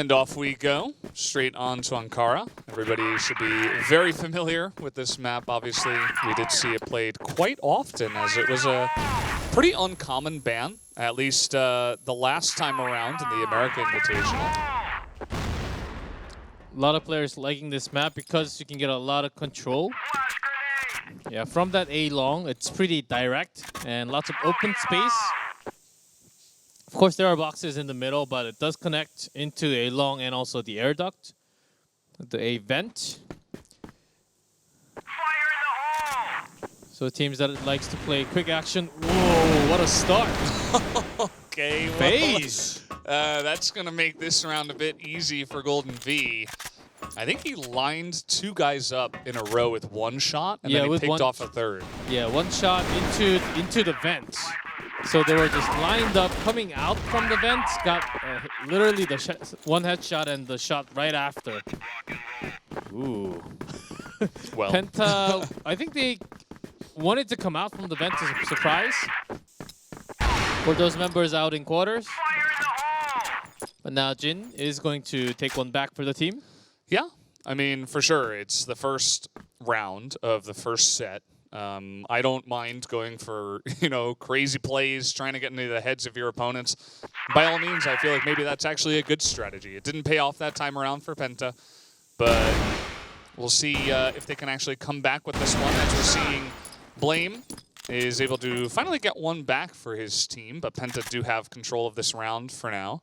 And off we go, straight on to Ankara. Everybody should be very familiar with this map, obviously. We did see it played quite often, as it was a pretty uncommon ban, at least the last time around in the America Invitational. A lot of players liking this map because you can get a lot of control. Yeah, from that A long, it's pretty direct and lots of open space. Of course, there are boxes in the middle, but it does connect into A long and also the air duct, the A vent. So teams that likes to play quick action. Whoa, what a start! Okay, well, Phase. that's going to make this round a bit easy for Golden V. I think he lined two guys up in a row with one shot, and then he picked off a third. Yeah, one shot into the vent. So they were just lined up, coming out from the vent, got literally the one headshot and the shot right after. Ooh. Well, Penta, I think they wanted to come out from the vent as a surprise for those members out in quarters. But now Jin is going to take one back for the team. yeah, I mean, for sure. It's the first round of the first set. I don't mind going for, crazy plays, trying to get into the heads of your opponents. By all means, I feel like maybe that's actually a good strategy. It didn't pay off that time around for Penta, but we'll see if they can actually come back with this one. As we're seeing, Blame is able to finally get one back for his team, but Penta do have control of this round for now.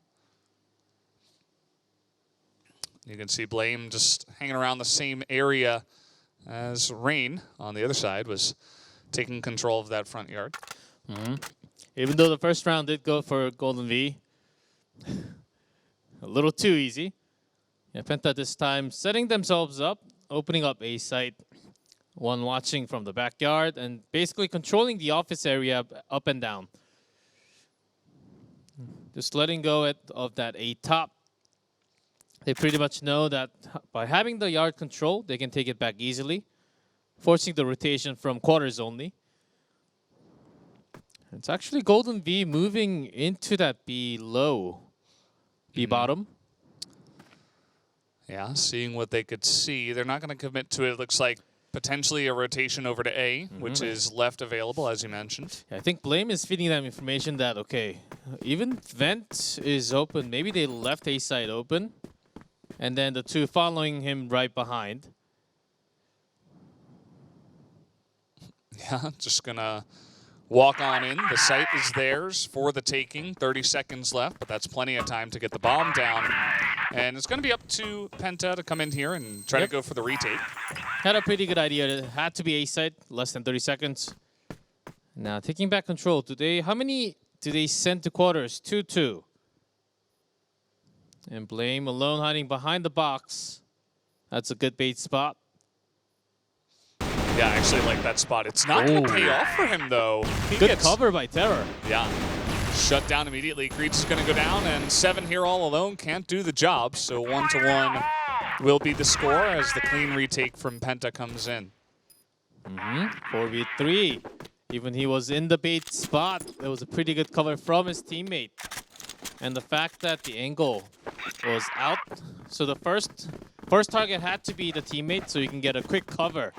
You can see Blame just hanging around the same area as Rain on the other side was taking control of that front yard. Even though the first round did go for Golden V, a little too easy. Yeah, Penta this time setting themselves up, opening up A site, one watching from the backyard, and basically controlling the office area up and down. Just letting go of that A top. They pretty much know that by having the yard control, they can take it back easily, forcing the rotation from quarters only. It's actually Golden V moving into that B low, B bottom. Yeah, seeing what they could see. They're not going to commit to it. It looks like potentially a rotation over to A, which is left available, as you mentioned. I think Blame is feeding them information that, okay, even Vent is open. Maybe they left A side open. And then the two following him right behind. Yeah, just going to walk on in. The site is theirs for the taking. 30 seconds left, but that's plenty of time to get the bomb down. And it's going to be up to Penta to come in here and try to go for the retake. Had a pretty good idea. It had to be A side, less than 30 seconds. Now taking back control. How many do they send to quarters? 2-2. And Blame alone hiding behind the box. That's a good bait spot. Yeah, I actually like that spot. It's not going to pay off for him, though. Good cover by Terror. Yeah. Shut down immediately. Creeps is going to go down, and 7 here all alone can't do the job. So 1-1 will be the score as the clean retake from Penta comes in. 4v3. Even he was in the bait spot. That was a pretty good cover from his teammate. And the fact that the angle was out, so the first target had to be the teammate, so you can get a quick cover.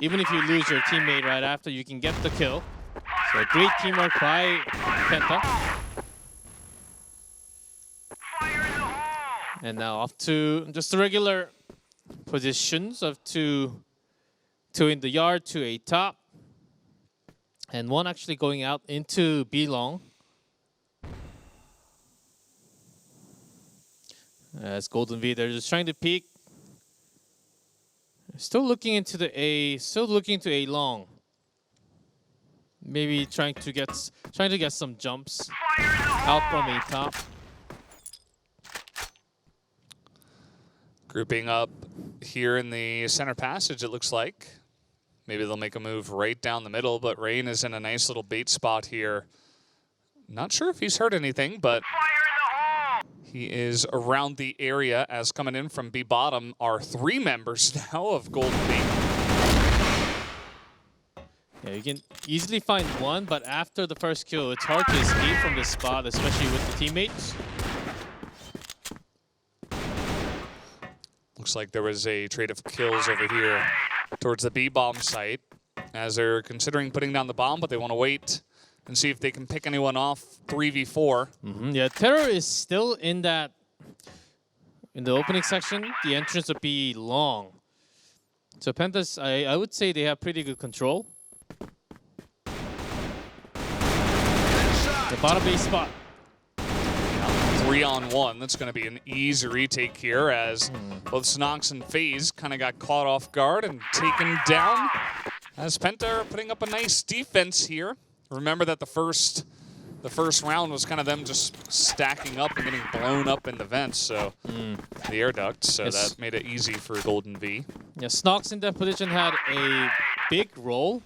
Even if you lose your teammate right after, you can get the kill. So great teamwork by Penta. And now off to just the regular positions of two in the yard, 2 A top. And one actually going out into B long. As Golden V, they're just trying to peek. Still looking into the A, still looking to A long. Maybe trying to get some jumps out from A top. Grouping up here in the center passage, it looks like. Maybe they'll make a move right down the middle, but Rain is in a nice little bait spot here. Not sure if he's heard anything, but he is around the area, as coming in from B bottom are 3 members now of Golden V. Yeah, you can easily find one, but after the first kill, it's hard to escape from this spot, especially with the teammates. looks like there was a trade of kills over here towards the B-bomb site as they're considering putting down the bomb, but they want to wait and see if they can pick anyone off 3v4. Yeah, Terror is still in that, in the opening section. The entrance would be long. So Penta's, I would say they have pretty good control. The bottom base spot. 3-on-1. That's going to be an easy retake here as both Snox and FaZe kind of got caught off guard and taken down. As Penta are putting up a nice defense here. Remember that the first round was kind of them just stacking up and getting blown up in the vents, so the air duct, so Yes. that made it easy for Golden V. Yeah, Snox in that position had a big role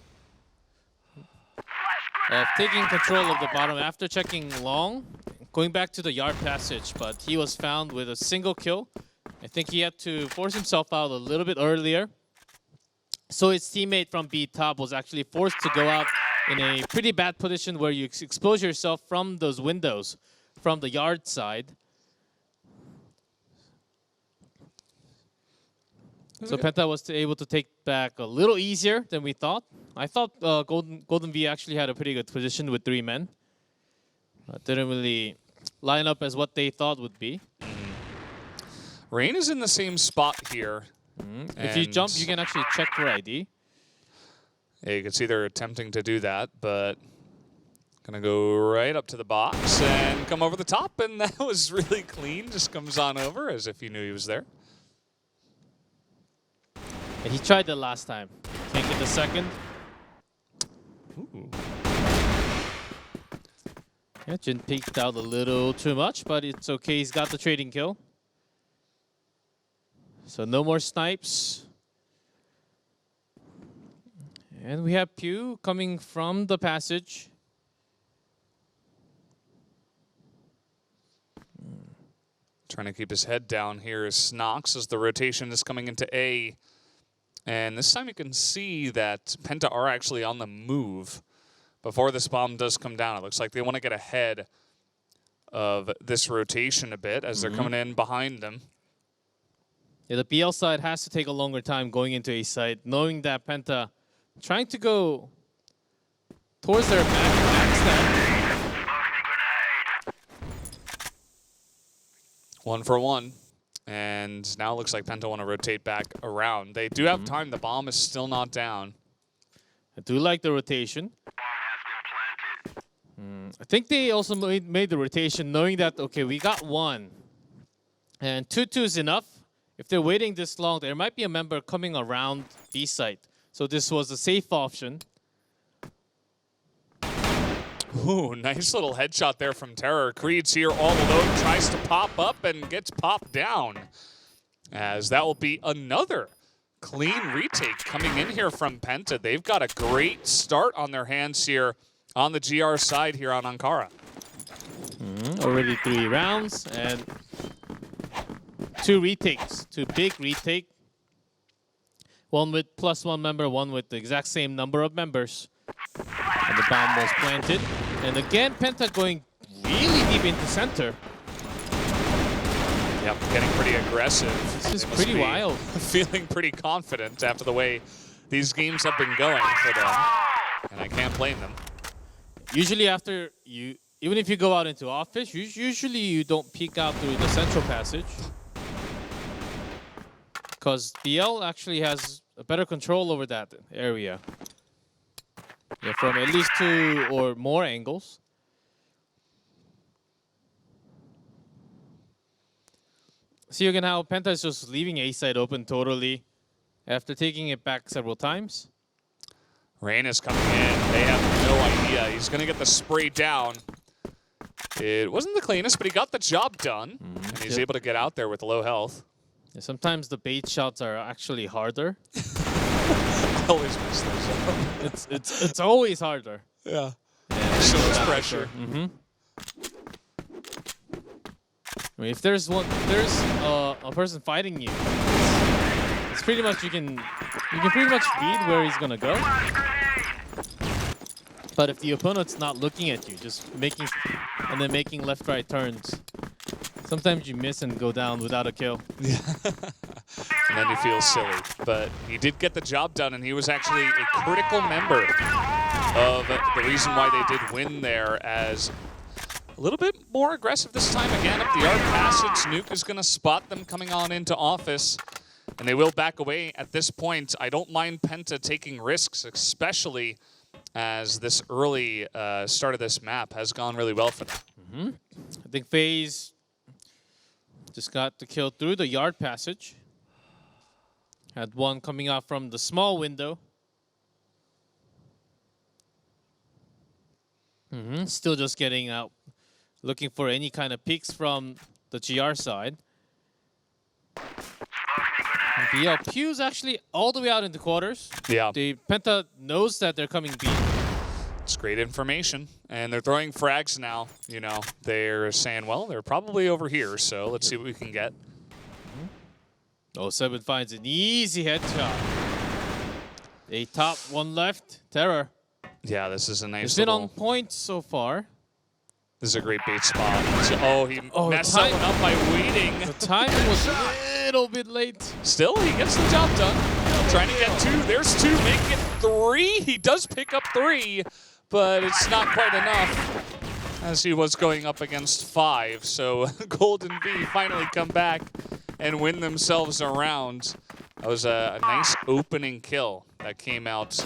of taking control of the bottom after checking long, going back to the yard passage, but he was found with a single kill. I think he had to force himself out a little bit earlier. So his teammate from B top was actually forced to go out in a pretty bad position where you expose yourself from those windows from the yard side. So Penta was able to take back a little easier than we thought. I thought Golden V actually had a pretty good position with 3 men. Didn't really line up as what they thought would be. Rain is in the same spot here. If you jump, you can actually check for ID. Yeah, you can see they're attempting to do that, but gonna go right up to the box and come over the top, and that was really clean. Just comes on over as if he knew he was there. And he tried the last time. Can't get the second. Ooh. Yeah, Jin peeked out a little too much, but it's okay. He's got the trading kill. So no more snipes. And we have Pew coming from the passage. Trying to keep his head down here is Snox as the rotation is coming into A. And this time you can see that Penta are actually on the move before this bomb does come down. It looks like they want to get ahead of this rotation a bit as they're coming in behind them. Yeah, the BL side has to take a longer time going into A side, knowing that Penta trying to go towards their backstab. 1 for 1. And now it looks like Penta want to rotate back around. They do have time. The bomb is still not down. I do like the rotation. I think they also made the rotation knowing that, okay, we got 1. And 2-2 is enough. If they're waiting this long, there might be a member coming around B site. So this was a safe option. Ooh, nice little headshot there from Terror. Creed's here all alone, tries to pop up and gets popped down. As that will be another clean retake coming in here from Penta. They've got a great start on their hands here on the GR side here on Ankara. Already 3 rounds and 2 retakes, 2 big retake. One with +1 member, one with the exact same number of members. And the bomb was planted. And again, Penta going really deep into center. Yep, getting pretty aggressive. This is They must pretty be wild. Feeling pretty confident after the way these games have been going for them. And I can't blame them. Usually after you, even if you go out into office, usually you don't peek out through the central passage. Because BL actually has a better control over that area. Yeah, from at least 2 or more angles. See again how Penta is just leaving A side open totally after taking it back several times. Rain is coming in. They have no idea. He's going to get the spray down. It wasn't the cleanest, but he got the job done. And he's able to get out there with low health. Yeah, sometimes the bait shots are actually harder. I always miss those. It's always harder. Yeah. Yeah, Shows pressure. I mean, if there's a person fighting you, it's pretty much you can pretty much read where he's gonna go. But if the opponent's not looking at you, just making left right turns, Sometimes you miss and go down without a kill. And then you feel silly. But he did get the job done, and he was actually a critical member of the reason why they did win there, as a little bit more aggressive this time. Again, up the arc passage, Nuke is going to spot them coming on into office, and they will back away at this point. I don't mind Penta taking risks, especially as this early start of this map has gone really well for them. I think FaZe just got the kill through the yard passage. Had one coming out from the small window. Still just getting out, looking for any kind of peeks from the GR side. The Pew's actually all the way out in the quarters. Yeah. The Penta knows that they're coming B. It's great information, and they're throwing frags now. You know, they're saying, well, they're probably over here, so let's see what we can get. 07 finds an easy headshot. A top, one left. Terror. Yeah, this is a nice It's been little... on point so far. This is a great bait spot. Oh, he messed that one up by waiting. The timing was a little bit late. Still, he gets the job done. Trying to get 2. There's 2, making it 3. He does pick up 3, but it's not quite enough, as he was going up against 5. So Golden V finally come back and win themselves a round. That was a nice opening kill that came out.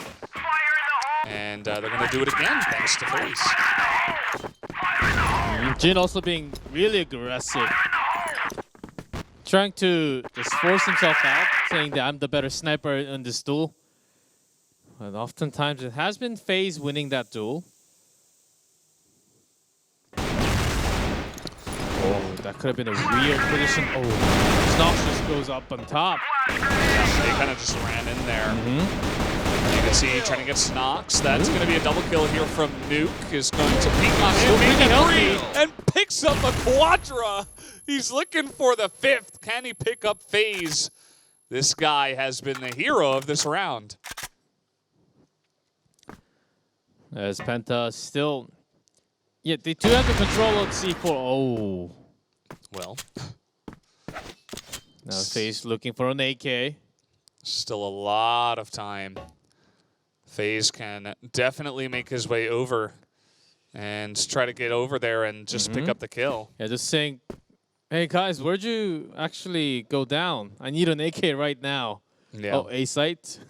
And they're going to do it again, thanks to FaZe. Jin also being really aggressive. Trying to just force himself out, saying that I'm the better sniper in this duel. And oftentimes it has been FaZe winning that duel. Oh, that could have been a weird position. Oh, Snox just goes up on top. Yeah, they kind of just ran in there. You can see trying to get Snox. That's going to be a double kill here from Nuke. Is going to peek on him, make it 3, and picks up a Quadra. He's looking for the 5th. Can he pick up FaZe? This guy has been the hero of this round. As Penta still... Yeah, they do have the control of C4. Oh. Well. Now FaZe looking for an AK. Still a lot of time. FaZe can definitely make his way over and try to get over there and just pick up the kill. Yeah, just saying, hey guys, where'd you actually go down? I need an AK right now. Yeah. Oh, A site.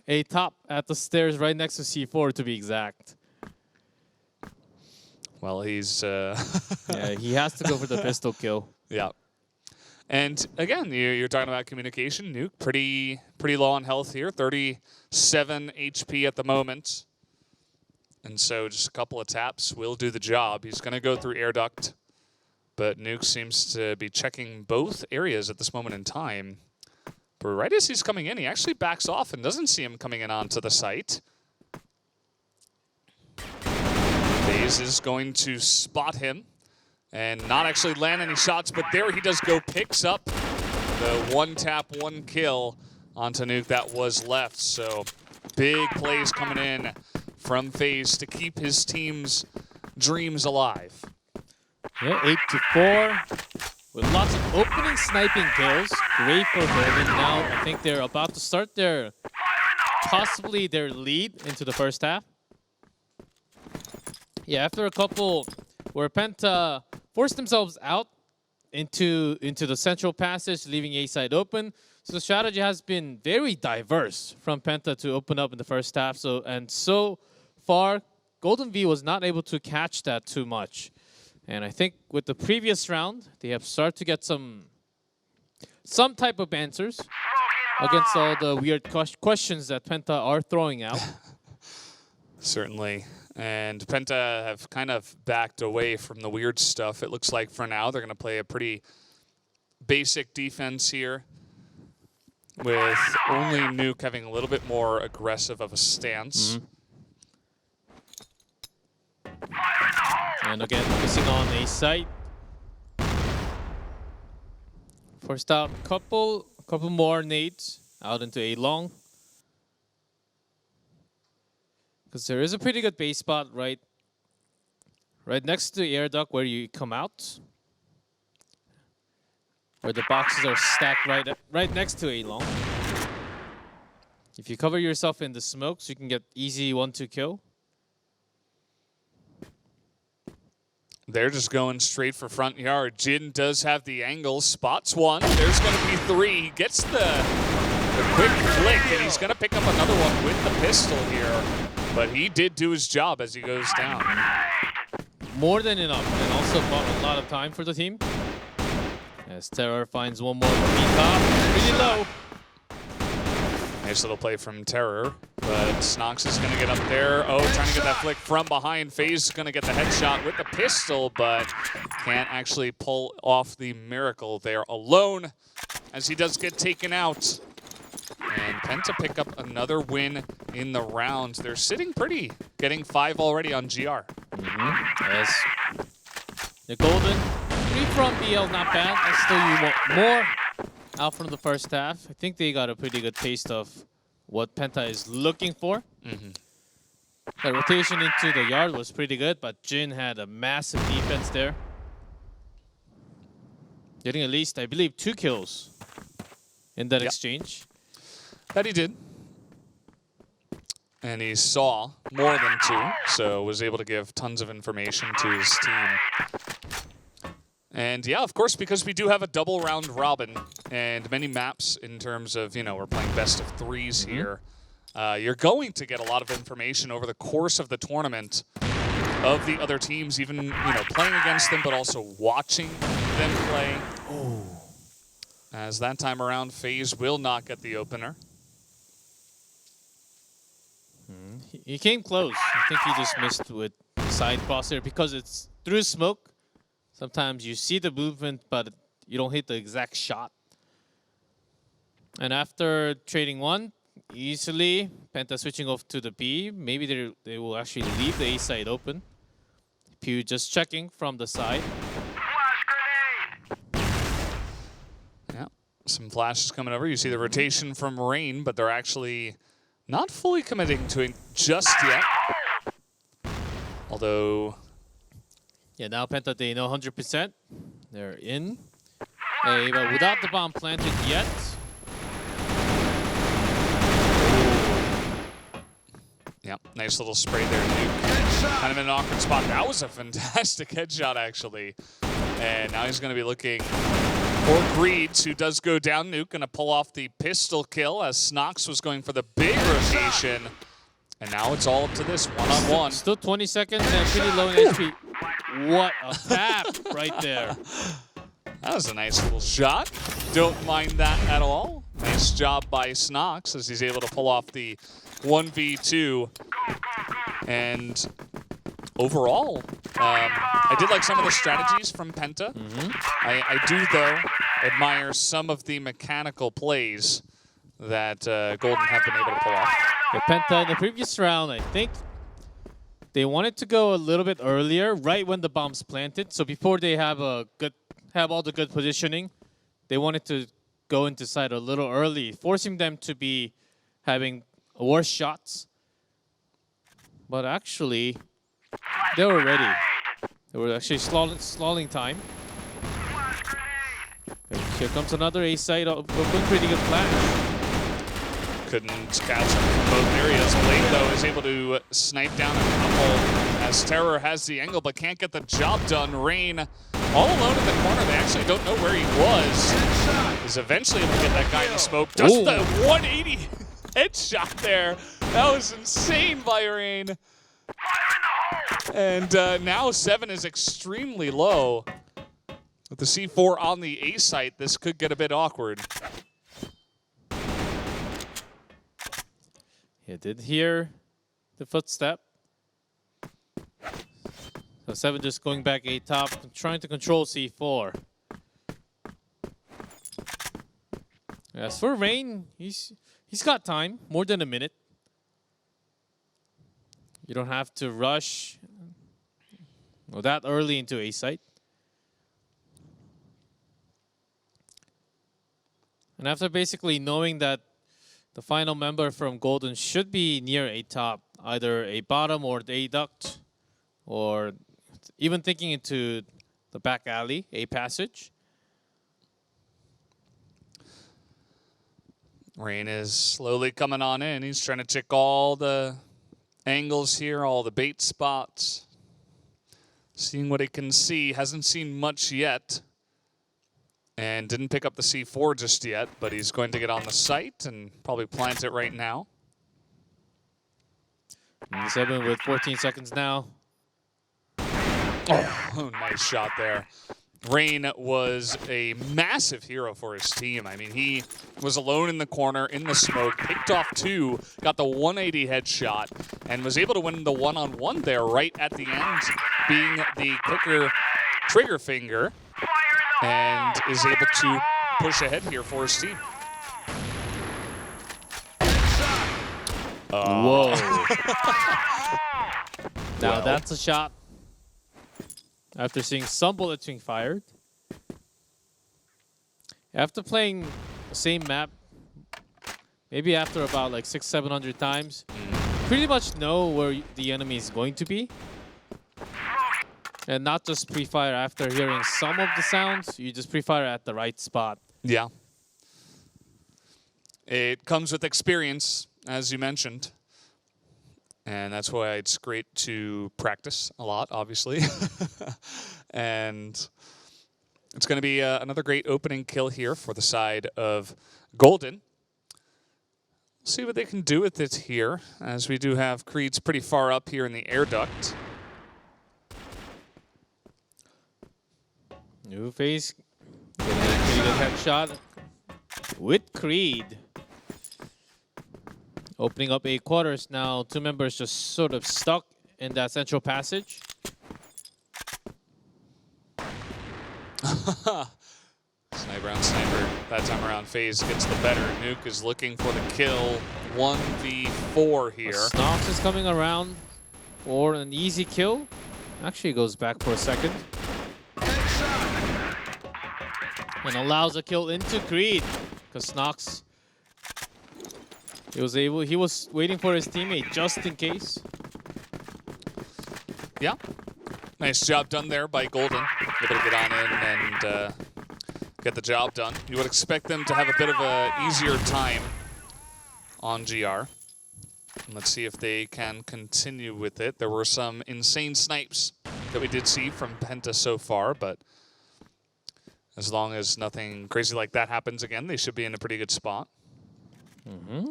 A top at the stairs right next to C4 to be exact. Well, he's... Yeah, he has to go for the pistol kill. Yeah. And again, you're talking about communication. Nuke, pretty low on health here, 37 HP at the moment. And so just a couple of taps will do the job. He's going to go through air duct, but Nuke seems to be checking both areas at this moment in time. But right as he's coming in, he actually backs off and doesn't see him coming in onto the site. FaZe is going to spot him and not actually land any shots, but there he does go, picks up the 1 tap, 1 kill onto Nuke that was left. So big plays coming in from FaZe to keep his team's dreams alive. Yeah, 8-4 with lots of opening sniping kills. Great for Golden. Now I think they're about to start possibly their lead into the first half. Yeah, after a couple where Penta forced themselves out into the central passage, leaving A side open. So the strategy has been very diverse from Penta to open up in the first half. So far, Golden V was not able to catch that too much. And I think with the previous round, they have started to get some type of answers against all the weird questions that Penta are throwing out. Certainly. And Penta have kind of backed away from the weird stuff. It looks like for now they're going to play a pretty basic defense here, with only Nuke having a little bit more aggressive of a stance. And again, focusing on A site. First out, couple more nades out into A long. Because there is a pretty good base spot right right next to the air duct where you come out, where the boxes are stacked right next to A long. If you cover yourself in the smokes, you can get easy 1-2 kill. They're just going straight for front yard. Jin does have the angle, spots one. There's going to be three. He gets the quick flick, and he's going to pick up another one with the pistol here. But he did do his job as he goes down. More than enough, and also bought a lot of time for the team. As Terror finds one more from E-top. Really low. Nice little play from Terror, but Snox is going to get up there. Oh, trying to get that flick from behind. FaZe is going to get the headshot with the pistol, but can't actually pull off the miracle there alone as he does get taken out. And PENTA pick up another win in the round. They're sitting pretty, getting 5 already on GR. Yes. The Golden, 3 from BL, not bad. I still you want more out from the first half. I think they got a pretty good taste of what PENTA is looking for. The rotation into the yard was pretty good, but Jin had a massive defense there. Getting at least, I believe, 2 kills in that exchange. That he did. And he saw more than 2, so was able to give tons of information to his team. And yeah, of course, because we do have a double round robin and many maps in terms of, you know, we're playing best of 3s here. You're going to get a lot of information over the course of the tournament of the other teams, even, you know, playing against them, but also watching them play. As that time around, FaZe will not get the opener. He came close. I think he just missed with side crosshair because it's through smoke. Sometimes you see the movement, but you don't hit the exact shot. And after trading 1, easily, PENTA switching off to the B. Maybe they will actually leave the A side open. Pew just checking from the side. Yeah, some flashes coming over. You see the rotation from Rain, but they're actually not fully committing to it just yet. Although... yeah, now PENTA, they know 100%. They're in. Hey, but without the bomb planted yet. Yeah, nice little spray there, Nuke. Kind of in an awkward spot. That was a fantastic headshot, actually. And now he's going to be looking for Greeds, who does go down. Nuke going to pull off the pistol kill as Snox was going for the big rotation. And now it's all up to this one-on-one. Still 20 seconds and pretty low in HP. What a tap right there. That was a nice little shot. Don't mind that at all. Nice job by Snox as he's able to pull off the 1v2. And overall, I did like some of the strategies from PENTA. I do, though, admire some of the mechanical plays that Golden have been able to pull off. The PENTA in the previous round, I think they wanted to go a little bit earlier, right when the bomb's planted. So before they have all the good positioning, they wanted to go into side a little early, forcing them to be having worse shots. But actually, they were ready. They were actually stalling time. And here comes another A side, pretty good flash. Couldn't catch him from both areas. Blade, though, is able to snipe down a couple as Terror has the angle, but can't get the job done. Rain all alone in the corner. They actually don't know where he was. He's eventually able to get that guy in the smoke. Does the 180 headshot there. That was insane by Rain. And now 7 is extremely low. With the C4 on the A site, this could get a bit awkward. He did hear the footstep. So 7 just going back A top, trying to control C4. As for Rain, he's got time, more than a minute. You don't have to rush that early into A site. And after basically knowing that the final member from Golden should be near A top, either A bottom or the A duct, or even thinking into the back alley, a passage. Rain is slowly coming on in. He's trying to check all the angles here, all the bait spots. Seeing what he can see. Hasn't seen much yet. And didn't pick up the C4 just yet, but he's going to get on the site and probably plant it right now. 7 with 14 seconds now. Oh, nice shot there. Rain was a massive hero for his team. I mean, he was alone in the corner, in the smoke, picked off 2, got the 180 headshot, and was able to win the one-on-one there right at the end, being the quicker trigger finger, and is able to push ahead here for his team. Whoa. Now that's a shot. After seeing some bullets being fired. After playing the same map, maybe after about like 600-700 times, pretty much know where the enemy is going to be. And not just pre-fire after hearing some of the sounds, you just pre-fire at the right spot. Yeah. It comes with experience, as you mentioned. And that's why it's great to practice a lot, obviously. And it's going to be another great opening kill here for the side of Golden. See what they can do with it here, as we do have Creed's pretty far up here in the air duct. New phase. Getting a pretty good headshot with Creed. Opening up 8 quarters now. 2 members just sort of stuck in that central passage. Sniper on sniper. That time around, FaZe gets the better. Nuke is looking for the kill. 1v4 here. Snox is coming around for an easy kill. Actually goes back for a second. And allows a kill into Creed. Because Snox, he was waiting for his teammate just in case. Yeah. Nice job done there by Golden. Able to get on in and get the job done. You would expect them to have a bit of an easier time on GR. And let's see if they can continue with it. There were some insane snipes that we did see from Penta so far, but as long as nothing crazy like that happens again, they should be in a pretty good spot.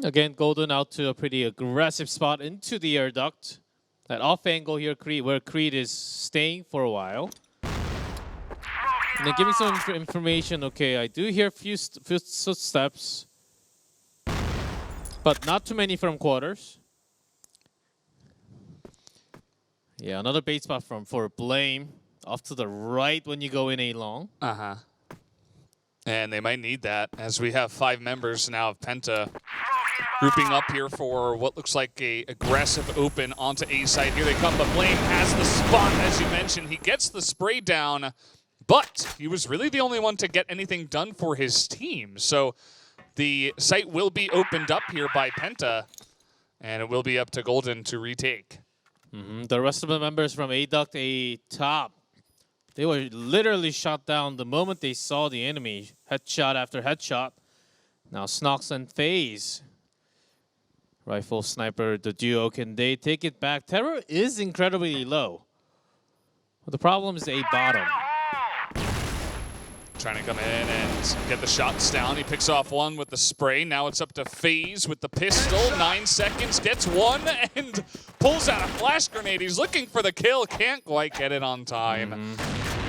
Again, Golden out to a pretty aggressive spot into the air duct. That off angle here, where Creed is staying for a while. And then giving some information. Okay, I do hear few footsteps, but not too many from quarters. Yeah, another bait spot for Blame. Off to the right when you go in A long. Uh-huh. And they might need that, as we have 5 members now of Penta grouping up here for what looks like a aggressive open onto A side. Here they come, but Blame has the spot, as you mentioned. He gets the spray down, but he was really the only one to get anything done for his team. So the site will be opened up here by Penta, and it will be up to Golden to retake. The rest of the members from A duct, A top, they were literally shot down the moment they saw the enemy. Headshot after headshot. Now Snox and FaZe. Rifle sniper, the duo, can they take it back? Terror is incredibly low. But the problem is A bottom. Trying to come in and get the shots down. He picks off one with the spray. Now it's up to FaZe with the pistol. 9 seconds, gets one and pulls out a flash grenade. He's looking for the kill, can't quite get it on time.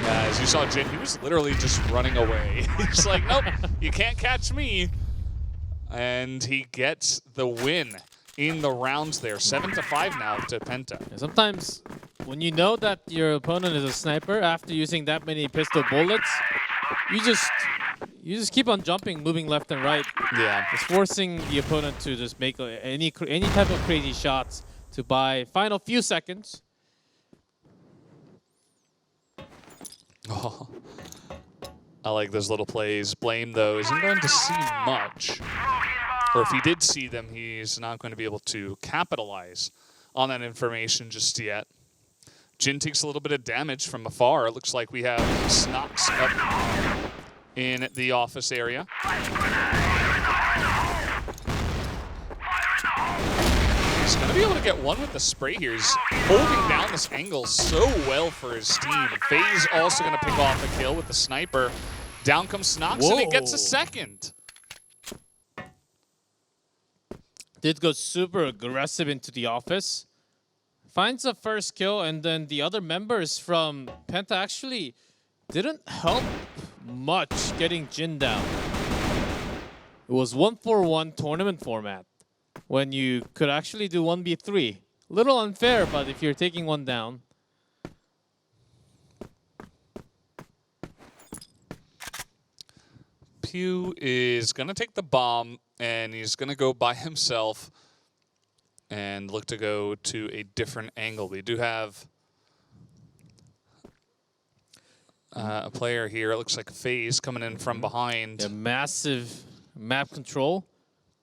As you saw, Jin, he was literally just running away. He's like, nope, you can't catch me. And he gets the win in the rounds there. 7-5 now to Penta. And sometimes when you know that your opponent is a sniper, after using that many pistol bullets, you just keep on jumping, moving left and right. Yeah. It's forcing the opponent to just make any type of crazy shots to buy final few seconds. Oh, I like those little plays. Blame, though, isn't going to see much. Or if he did see them, he's not going to be able to capitalize on that information just yet. Jin takes a little bit of damage from afar. It looks like we have Snox up in the office area. He's going to be able to get one with the spray here. He's holding down this angle so well for his team. FaZe also going to pick off a kill with the sniper. Down comes Snox, and he gets a second. Did go super aggressive into the office. Finds a first kill, and then the other members from Penta actually didn't help much getting Jin down. It was 1-for-1 tournament format when you could actually do 1v3. Little unfair, but if you're taking one down. Pew is going to take the bomb, and he's going to go by himself and look to go to a different angle. We do have a player here. It looks like FaZe coming in from behind. A massive map control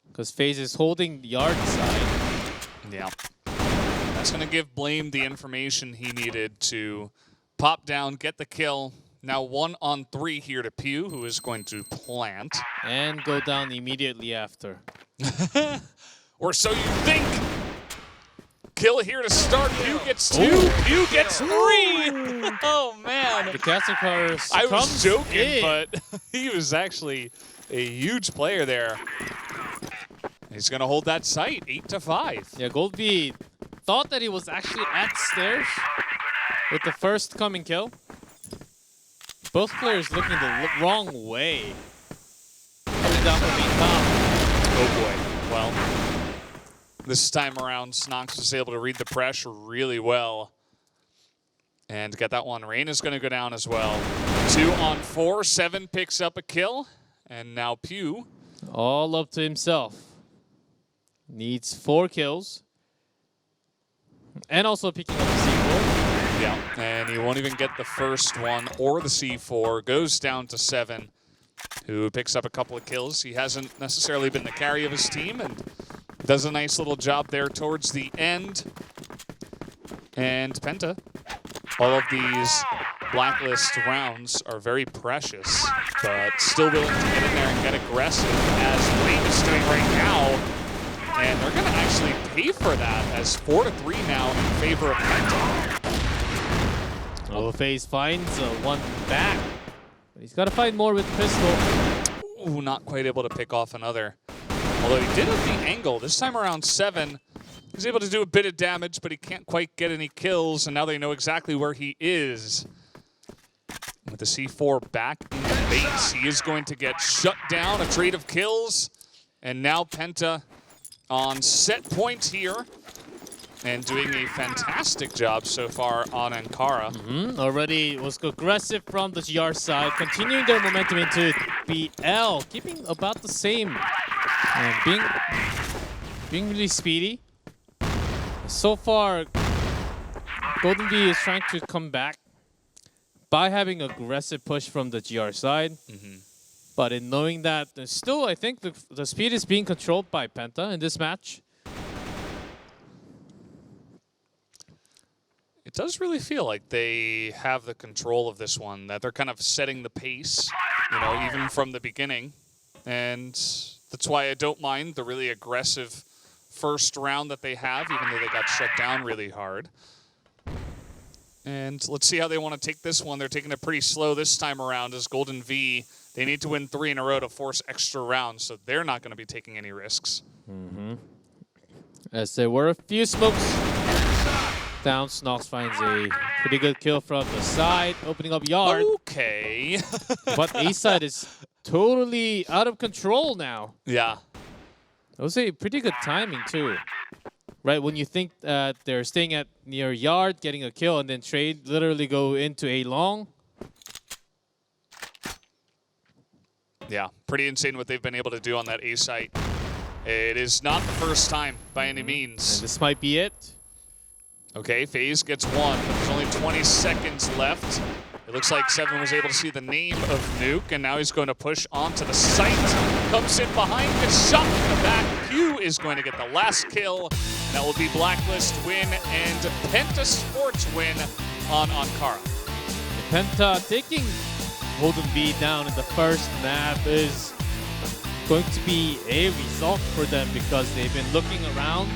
because FaZe is holding the yard side. Yeah. That's going to give Blame the information he needed to pop down, get the kill. Now 1-on-3 here to Pew, who is going to plant. And go down immediately after. Or so you think. Kill here to start. Pew gets 2. Ooh. Pew gets 3. Oh, man. The Castle Car I was joking, but he was actually a huge player there. He's going to hold that site, 8-5. Yeah, Goldby thought that he was actually at stairs with the first coming kill. Both players looking the wrong way. Coming down from being top. Oh boy. Well, this time around, Snox was able to read the pressure really well and get that one. Rain is going to go down as well. 2-on-4. 7 picks up a kill. And now Pew. All up to himself. Needs 4 kills. And also picking up the C4. Yeah, and he won't even get the first one or the C4. Goes down to 7, who picks up a couple of kills. He hasn't necessarily been the carry of his team and does a nice little job there towards the end. And Penta, all of these blacklist rounds are very precious, but still willing to get in there and get aggressive as Blame is doing right now. And they're going to actually pay for that as 4-3 now in favor of Penta. Oh, FaZe finds one back. But he's got to find more with the pistol. Ooh, not quite able to pick off another. Although he did have the angle. This time around 7, he's able to do a bit of damage, but he can't quite get any kills, and now they know exactly where he is. With the C4 back in the base, he is going to get shut down, a trade of kills, and now Penta on set point here. And doing a fantastic job so far on Ankara. Already was aggressive from the GR side, continuing their momentum into BL, keeping about the same. Being really speedy. So far, Golden V is trying to come back by having aggressive push from the GR side. But in knowing that, still I think the speed is being controlled by Penta in this match. It does really feel like they have the control of this one, that they're kind of setting the pace, you know, even from the beginning. And that's why I don't mind the really aggressive first round that they have, even though they got shut down really hard. And let's see how they want to take this one. They're taking it pretty slow this time around as Golden V. They need to win 3 in a row to force extra rounds, so they're not going to be taking any risks. As there were a few smokes down, Snox finds a pretty good kill from the side, opening up yard. Okay. But A side is totally out of control now. Yeah. That was a pretty good timing too. Right, when you think that they're staying at near yard, getting a kill, and then trade, literally go into a long. Yeah, pretty insane what they've been able to do on that A site. It is not the first time by any means. And this might be it. Okay, FaZe gets 1, but there's only 20 seconds left. It looks like 7 was able to see the name of Nuke, and now he's going to push onto the site. Comes in behind, gets shot in the back. Pew is going to get the last kill. That will be Blacklist win and Penta Sports win on Ankara. Penta taking Golden V down in the first map is going to be a result for them because they've been looking around,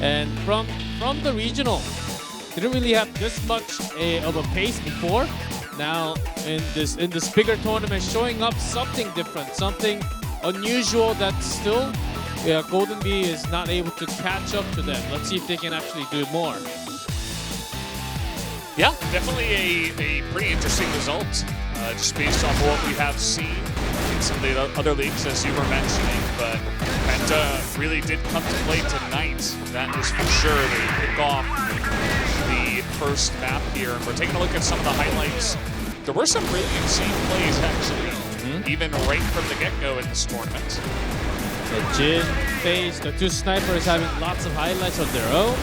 and from the regional, didn't really have this much of a pace before. Now in this bigger tournament, showing up something different, something unusual that still Golden V is not able to catch up to them. Let's see if they can actually do more. Yeah, definitely a pretty interesting result, just based off what we have seen in some of the other leagues, as you were mentioning. But Penta really did come to play tonight. That is for sure. They kick off the first map here, and we're taking a look at some of the highlights. There were some really insane plays, actually, even right from the get-go in this tournament. The Jin, FaZe, the two snipers having lots of highlights on their own.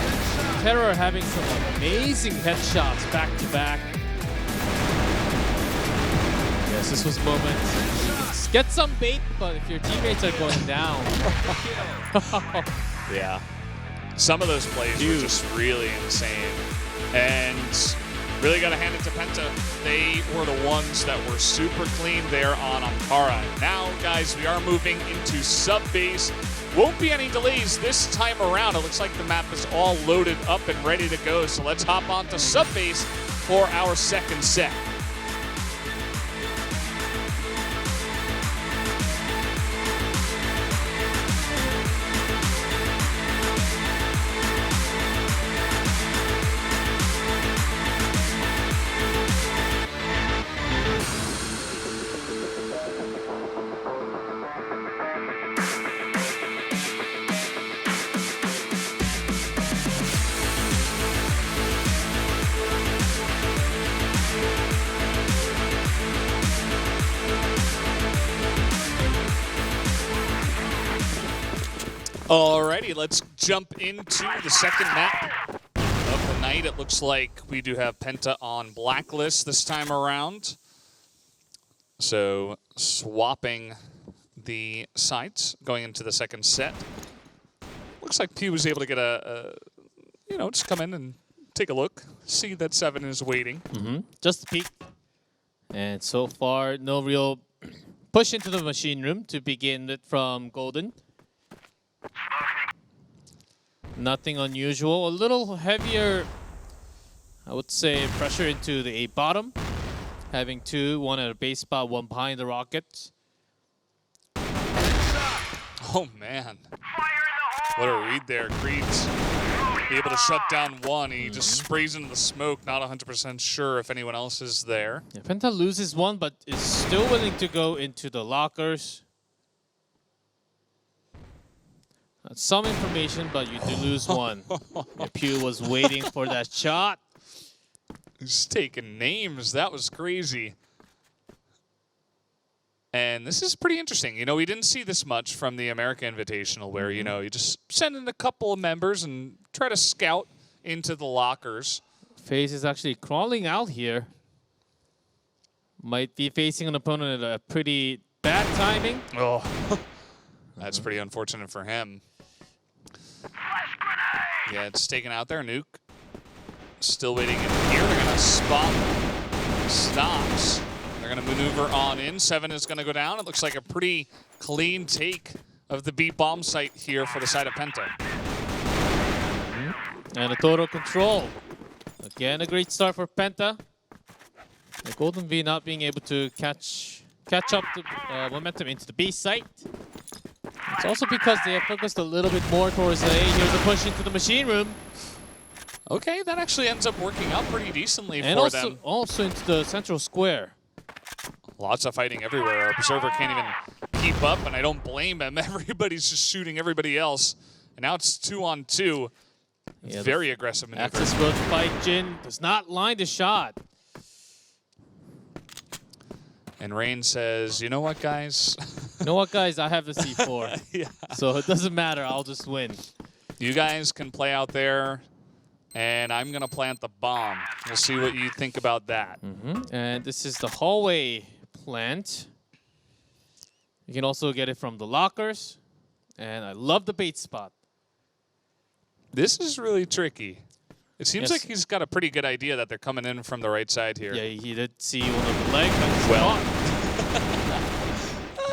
Terror having some amazing headshots back to back. Yes, this was a moment. Get some bait, but if your teammates are going down. Yeah. Some of those plays were just really insane. And really got to hand it to Penta. They were the ones that were super clean there on Ankara. Now, guys, we are moving into sub-base. Won't be any delays this time around. It looks like the map is all loaded up and ready to go. So let's hop on to sub-base for our second set. Alrighty, let's jump into the second map of the night. It looks like we do have Penta on Blacklist this time around. So swapping the sides going into the second set. Looks like P was able to get just come in and take a look, see that 7 is waiting. Just a peek. And so far, no real push into the machine room to begin it from Golden. Nothing unusual. A little heavier, I would say, pressure into the A bottom. Having 2, 1 at a base spot, 1 behind the rockets. Oh, man. What a read there. Creed's able to shut down 1. He just sprays into the smoke, not 100% sure if anyone else is there. Yeah, Penta loses 1, but is still willing to go into the lockers. Some information, but you do lose 1. Yeah, Pew was waiting for that shot. He's taking names. That was crazy. And this is pretty interesting. You know, we didn't see this much from the America Invitational where, you know, you just send in a couple of members and try to scout into the lockers. FaZe is actually crawling out here. Might be facing an opponent at a pretty bad timing. Oh, that's pretty unfortunate for him. Yeah, it's taken out there. Nuke still waiting in here. They're going to spot stops. They're going to maneuver on in. 7 is going to go down. It looks like a pretty clean take of the B bomb site here for the side of Penta. And a total control. Again, a great start for Penta. The Golden V not being able to catch up the momentum into the B site. It's also because they have focused a little bit more towards the A. Here's a push into the machine room. Okay, that actually ends up working out pretty decently and for them. And also into the central square. Lots of fighting everywhere. Our Observer can't even keep up, and I don't blame him. Everybody's just shooting everybody else. And now it's 2-on-2. Yeah, very aggressive maneuver. Access road fight. Jin does not line the shot. And Rain says, you know what, guys? You know what, guys? I have the C4. Yeah. So it doesn't matter. I'll just win. You guys can play out there, and I'm going to plant the bomb. We'll see what you think about that. And this is the hallway plant. You can also get it from the lockers. And I love the bait spot. This is really tricky. It seems like he's got a pretty good idea that they're coming in from the right side here. Yeah, he did see one of the legs. Well,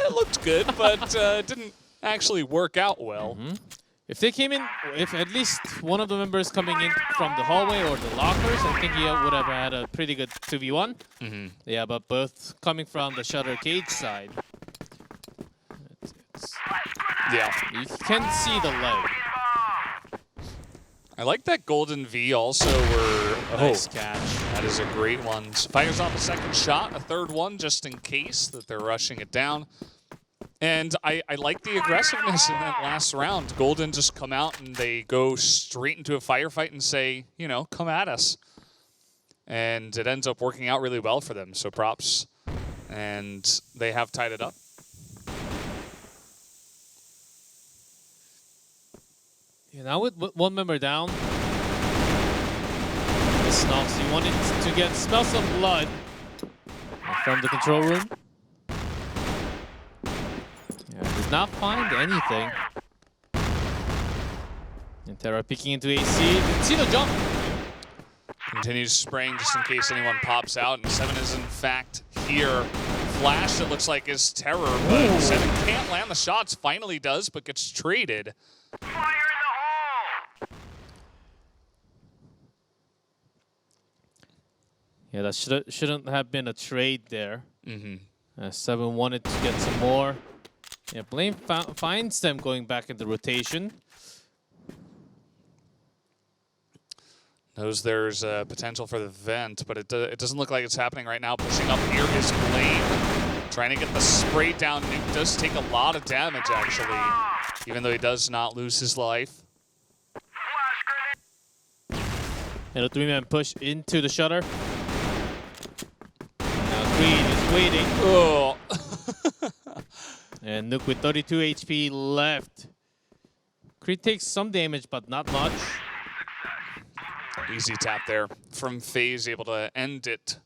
it looked good, but didn't actually work out well. If they came in, if at least one of the members coming in from the hallway or the lockers, I think he would have had a pretty good 2v1. Yeah, but both coming from the shutter cage side. Yeah. You can see the leg. I like that Golden V also were... Nice catch. That is a great one. Fires off a second shot, a third one just in case that they're rushing it down. And I like the aggressiveness in that last round. Golden just come out and they go straight into a firefight and say, you know, come at us. And it ends up working out really well for them. So props. And they have tied it up. Yeah, now with one member down, Snox, he wanted to smell some blood from the control room. Yeah, did not find anything. And Terra peeking into AC. Didn't see the jump. Continues spraying just in case anyone pops out. And 7 is in fact here. Flash, it looks like, is terror, but 7 can't land the shots. Finally does, but gets traded. Yeah, that shouldn't have been a trade there. 7 wanted to get some more. Yeah, Blame finds them going back into rotation. Knows there's potential for the vent, but it doesn't look like it's happening right now. Pushing up here is Blame. Trying to get the spray down. Nuke does take a lot of damage, actually, even though he does not lose his life. And a 3-man push into the shutter. Now Creed is waiting. Oh. And Nuke with 32 HP left. Creed takes some damage, but not much. Easy tap there from FaZe, able to end it.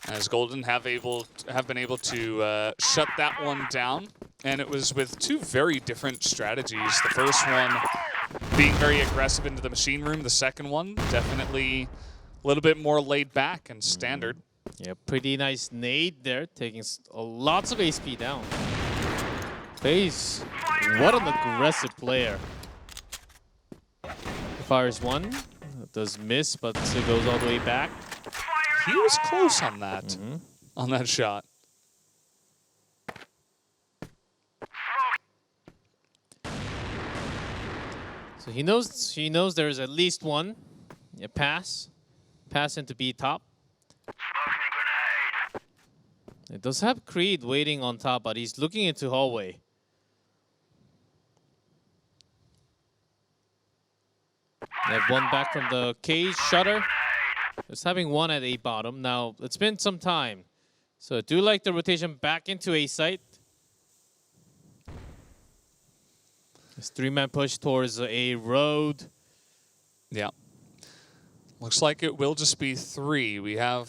As Golden have been able to shut that one down. And it was with 2 very different strategies. The first one being very aggressive into the machine room. The second one definitely a little bit more laid back and standard. Yeah, pretty nice nade there, taking lots of HP down. FaZe, what an aggressive player. Fires one, does miss, but still goes all the way back. He was close on that, on that shot. So he knows there's at least one. Yeah, pass into B top. It does have Creed waiting on top, but he's looking into hallway. They have one back from the cage shutter. Just having one at A bottom. Now, it's been some time. So I do like the rotation back into A site. This 3-man push towards A road. Yeah. Looks like it will just be 3. We have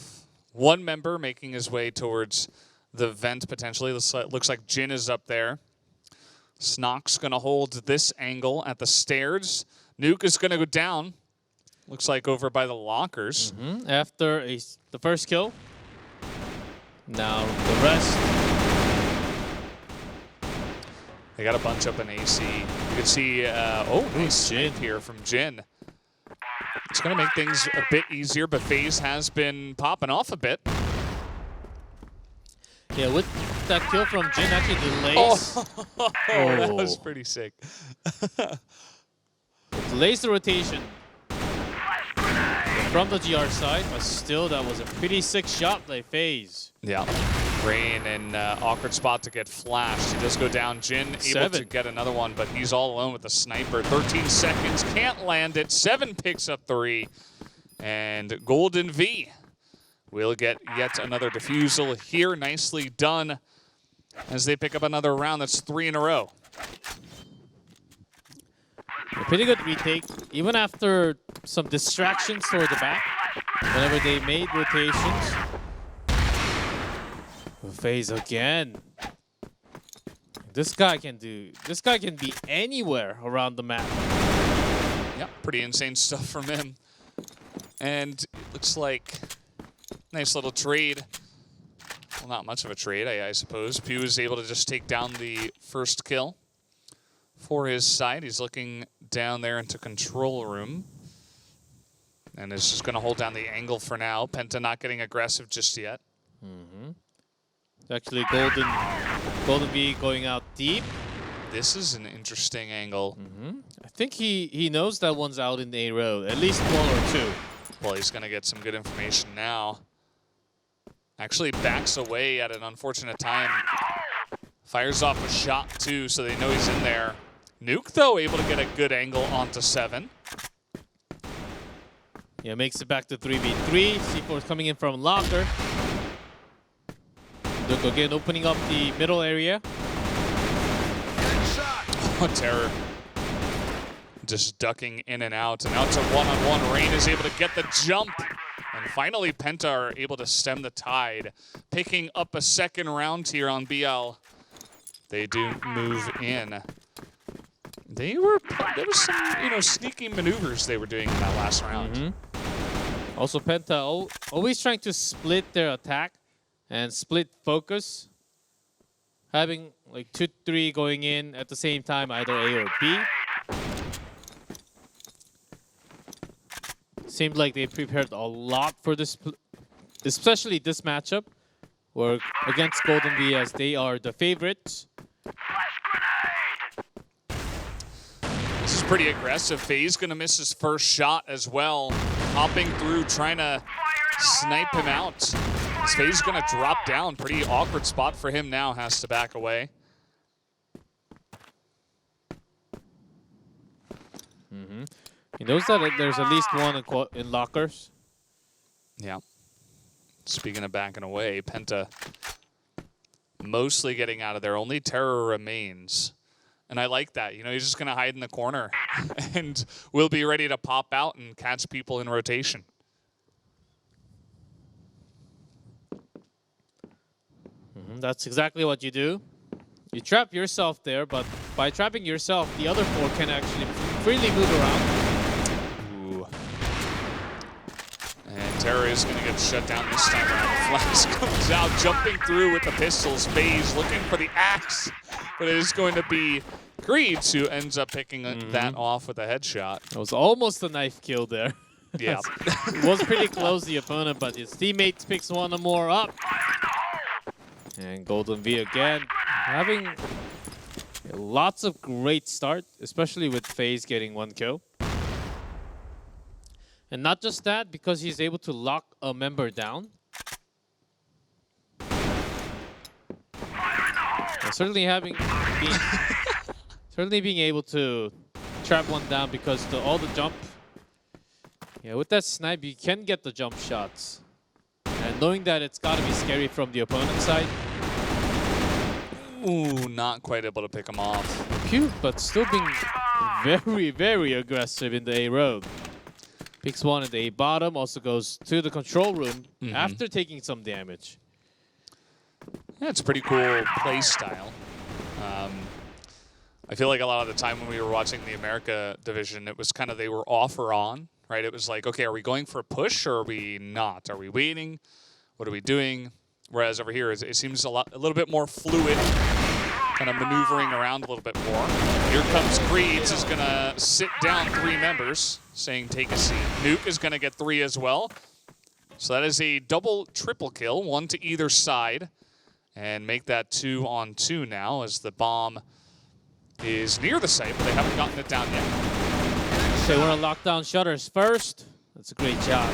one member making his way towards the vent potentially. Looks like Jin is up there. Snock's going to hold this angle at the stairs. Nuke is going to go down. Looks like over by the lockers. After the first kill. Now the rest. They got a bunch up in AC. You can see, nice Jin here from Jin. It's going to make things a bit easier, but FaZe has been popping off a bit. Yeah, with that kill from Jin actually delays. That was pretty sick. It delays the rotation from the GR side, but still that was a pretty sick shot by FaZe. Yeah. Rain in awkward spot to get flashed. He does go down. Jin able to get another one, but he's all alone with the sniper. 13 seconds, can't land it. 7 picks up 3. And Golden V will get yet another defusal here. Nicely done as they pick up another round. That's 3 in a row. A pretty good retake, even after some distractions toward the back. Whenever they made rotations. FaZe again. This guy can be anywhere around the map. Yeah, pretty insane stuff from him. And it looks like nice little trade. Well, not much of a trade, I suppose. Pew is able to just take down the first kill for his side. He's looking down there into control room. And is just going to hold down the angle for now. Penta not getting aggressive just yet. Actually, Golden V going out deep. This is an interesting angle. I think he knows that one's out in the A road, at least one or two. Well, he's going to get some good information now. Actually backs away at an unfortunate time. Fires off a shot too, so they know he's in there. Nuke, though, able to get a good angle onto 7. Yeah, makes it back to 3v3. C4 coming in from Locker. Nuke again opening up the middle area. Oh, Terror. Just ducking in and out. And now it's a one-on-one. Rain is able to get the jump. And finally, Penta are able to stem the tide. Picking up a second round here on BL. They do move in. There was some, sneaky maneuvers they were doing in that last round. Also, Penta always trying to split their attack and split focus. Having like 2-3 going in at the same time, either A or B. Seemed like they prepared a lot for this, especially this matchup, where against Golden V, as they are the favorites. This is pretty aggressive. FaZe gonna miss his first shot as well. Hopping through, trying to snipe him out. FaZe gonna drop down. Pretty awkward spot for him now. Has to back away. He knows that there's at least one in lockers. Yeah. Speaking of backing away, Penta mostly getting out of there. Only Terror remains. And I like that. He's just going to hide in the corner and we'll be ready to pop out and catch people in rotation. That's exactly what you do. You trap yourself there, but by trapping yourself, the other 4 can actually freely move around. Ooh. And Terror is going to get shut down this time around. Flash comes out, jumping through with the pistols. FaZe looking for the axe, but it is going to be Greaves who ends up picking that off with a headshot. It was almost a knife kill there. Yeah. It was pretty close, the opponent, but his teammate picks one more up. And Golden V again, having lots of great start, especially with FaZe getting 1 kill. And not just that, because he's able to lock a member down. And certainly being able to trap one down because all the jump. Yeah, with that snipe, you can get the jump shots. And knowing that it's got to be scary from the opponent's side. Ooh, not quite able to pick him off. Cute, but still being very, very aggressive in the A road. Picks one in the A bottom, also goes to the control room after taking some damage. Yeah, it's a pretty cool play style. I feel like a lot of the time when we were watching the America division, it was kind of they were off or on, right? It was like, okay, are we going for a push or are we not? Are we waiting? What are we doing? Whereas over here, it seems a little bit more fluid, kind of maneuvering around a little bit more. Here comes Greaves, is gonna sit down 3 members, saying take a seat. Nuke is gonna get 3 as well. So that is a triple kill, 1 to either side, and make that 2-on-2 now as the bomb is near the site, but they haven't gotten it down yet. They want to lock down shutters first. That's a great job.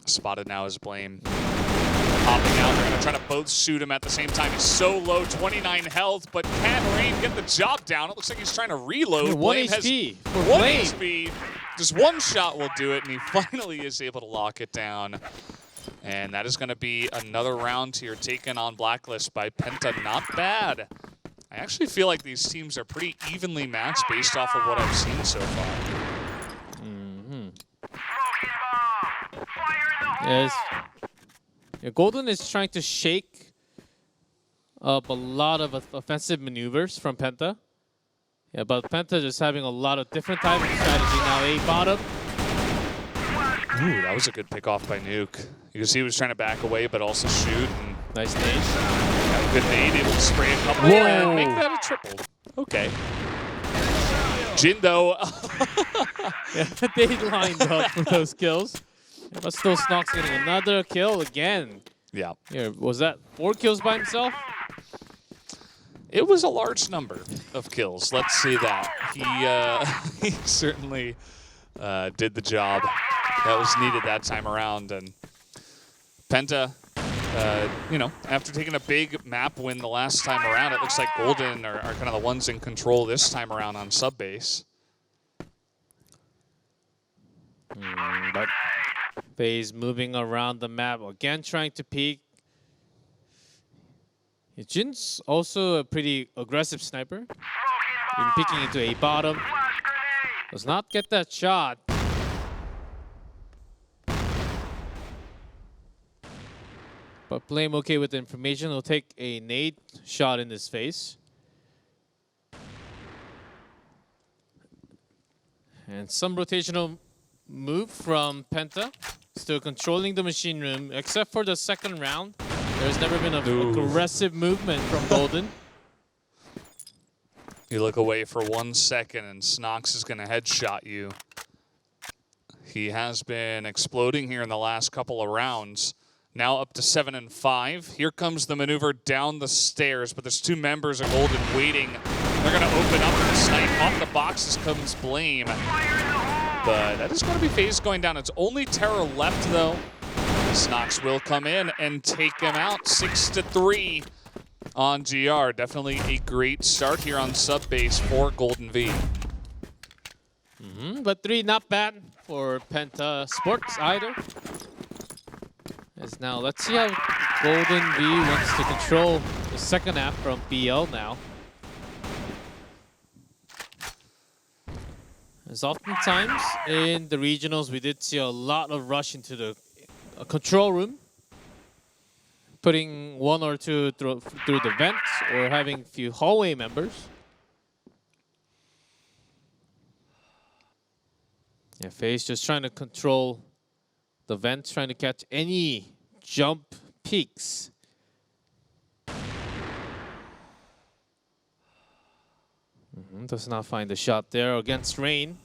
Spotted now is Blame. Popping out, they're going to try to both shoot him at the same time. He's so low, 29 health, but can Rain get the job down? It looks like he's trying to reload. Yeah, 1 Blame HP. Has 1 HP. Just 1 shot will do it, and he finally is able to lock it down. And that is going to be another round here taken on Blacklist by Penta. Not bad. I actually feel like these teams are pretty evenly matched based off of what I've seen so far. Yes. Yeah, Golden is trying to shake up a lot of offensive maneuvers from Penta. Yeah, but Penta just having a lot of different types of strategy now. A bottom. Ooh, that was a good pick off by Nuke. You can see he was trying to back away, but also shoot. And Nice nade. got a good nade, able to spray a couple Whoa. and make that a triple. Okay. Jin, though. Yeah, they lined up for those kills. Yeah, but still, Snox getting another kill again. Yeah. Here, was that 4 kills by himself? It was a large number of kills. Let's see that. He certainly did the job that was needed that time around. And Penta, you know, after taking a big map win the last time around, it looks like Golden are kind of the ones in control this time around on sub base. But FaZe moving around the map again, trying to peek. Jin's also a pretty aggressive sniper. Been peeking into a bottom. Does not get that shot. But playing okay with the information. He'll take a nade shot in his face. And some rotational move from Penta. Still controlling the machine room, except for the second round. There's never been an aggressive movement from Golden. You look away for 1 second and Snox is going to headshot you. He has been exploding here in the last couple of rounds. Now up to 7 and 5. Here comes the maneuver down the stairs, but there's 2 members of Golden waiting. They're going to open up and snipe. Off the boxes comes Blame. But that is going to be FaZe going down. It's only Terror left, though. Snox will come in and take him out 6-3 on GR. Definitely a great start here on sub base for Golden V. But 3 not bad for Penta Sports either. As now, let's see how Golden V wants to control the second half from BL now. As oftentimes in the regionals, we did see a lot of rush into the control room, putting 1 or 2 through the vents or having a few hallway members. Yeah, FaZe just trying to control the vents, trying to catch any jump peaks. Does not find the shot there against Rain,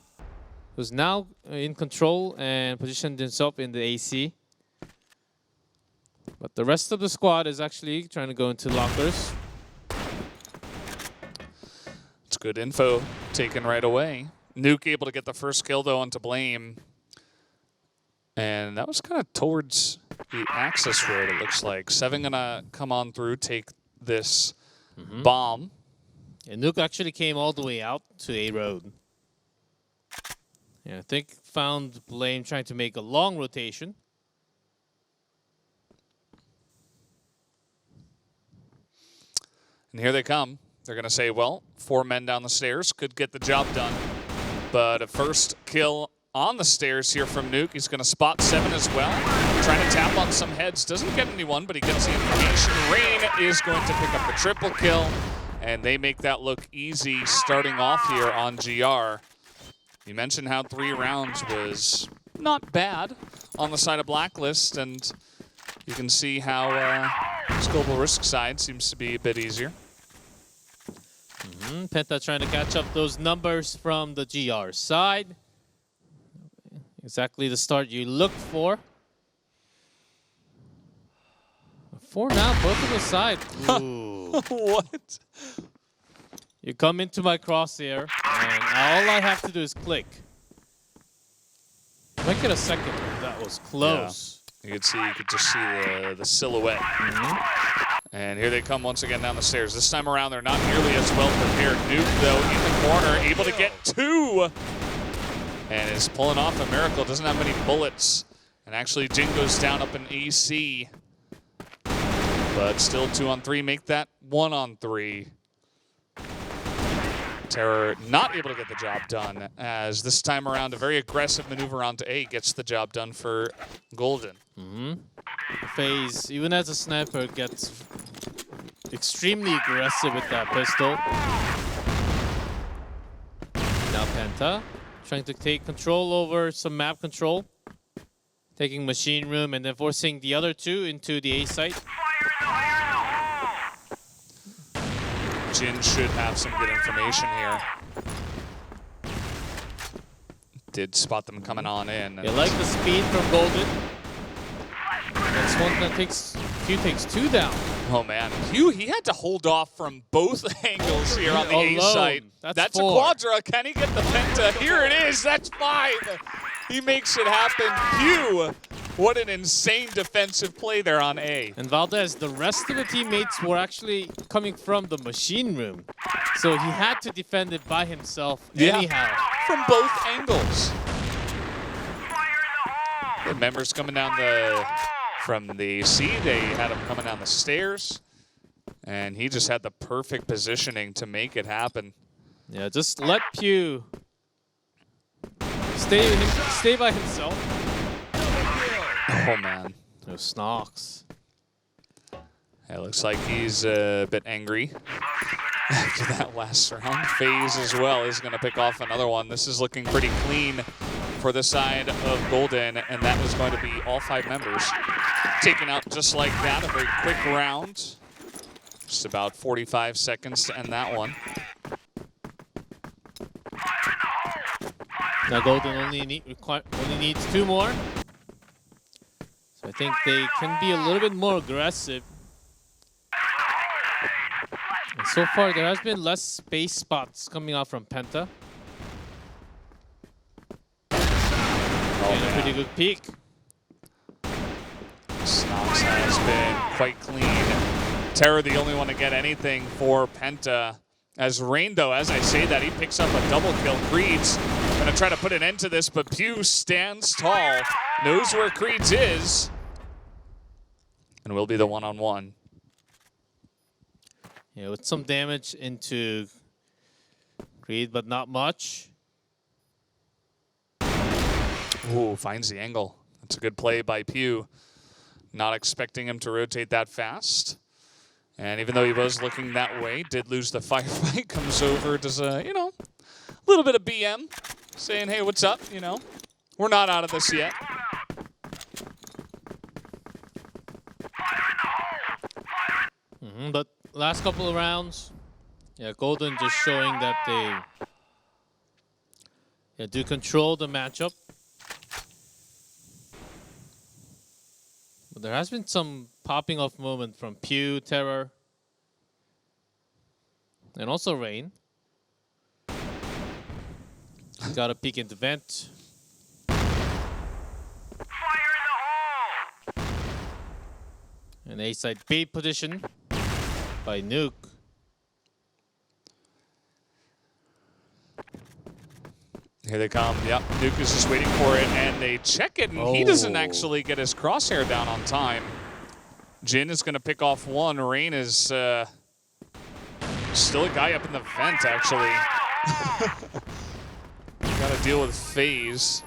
who's now in control and positioned himself in the AC. But the rest of the squad is actually trying to go into lockers. It's good info taken right away. Nuke able to get the first kill, though, onto Blame. And that was kind of towards the access road, it looks like. 7 gonna come on through, take this bomb. And Nuke actually came all the way out to A road. Yeah, I think found Blame trying to make a long rotation. And here they come. They're going to say, well, 4 men down the stairs could get the job done. But a first kill on the stairs here from Nuke. He's going to spot 7 as well. Trying to tap on some heads. Doesn't get anyone, but he gets the information. Rain is going to pick up the triple kill. And they make that look easy starting off here on GR. You mentioned how 3 rounds was not bad on the side of Blacklist. And you can see how this Global Risk side seems to be a bit easier. Penta trying to catch up those numbers from the GR side. Exactly the start you look for. 4 now, both of the side. Ooh. What? You come into my crosshair, and all I have to do is click. Might get a second. That was close. Yeah. You could just see the silhouette. And here they come once again down the stairs. This time around, they're not nearly as well prepared. Nuke, though, in the corner, able to get 2. And is pulling off a miracle. Doesn't have many bullets. And actually, Jin goes down up in AC. But still 2 on 3. Make that 1 on 3. Terror not able to get the job done, as this time around, a very aggressive maneuver onto A gets the job done for Golden. FaZe, even as a sniper, gets extremely aggressive with that pistol. Now Penta trying to take control over some map control. taking machine room and then forcing the other two into the A site. Jin should have some good information here. Did spot them coming on in. They like the speed from Golden. That's one that takes two down. Oh man, he had to hold off from both angles here on the A Alone. side. That's a four. quadra. Can he get the penta? Here it is. That's 5. He makes it happen. Pew. What an insane defensive play there on A. And Valdez, the rest of the teammates were actually coming from the machine room. So he had to defend it by himself anyhow. From both angles. The members coming down from the C, they had him coming down the stairs. And he just had the perfect positioning to make it happen. Yeah, just let Pew stay by himself. Oh man. Those Snox. It looks like he's a bit angry after that last round. FaZe as well is going to pick off another one. This is looking pretty clean for the side of Golden, and that is going to be all 5 members taken out just like that. A very quick round. Just about 45 seconds to end that one. Now Golden only needs 2 more. So I think they can be a little bit more aggressive. And so far, there has been less space spots coming out from Penta. And a pretty good peek. Snox has been quite clean. Terror the only one to get anything for Penta. As Rain, though, as I say that, he picks up a double kill. Creed's gonna try to put an end to this, but Pew stands tall, knows where Creed's is, and will be the one-on-one. Yeah, with some damage into Creed, but not much. Ooh, finds the angle. That's a good play by Pew. Not expecting him to rotate that fast. And even though he was looking that way, did lose the firefight, comes over, does a, little bit of BM, saying, hey, what's up, We're not out of this yet. But last couple of rounds, yeah, Golden just showing that they do control the matchup. But there has been some popping off moment from Pew, Terror, and also Rain. Got a peek into vent. An A-side bait position by Nuke. Here they come. Yep, Nuke is just waiting for it, and they check it, and he doesn't actually get his crosshair down on time. Jin is going to pick off one. Rain is still a guy up in the vent, actually. Got to deal with FaZe.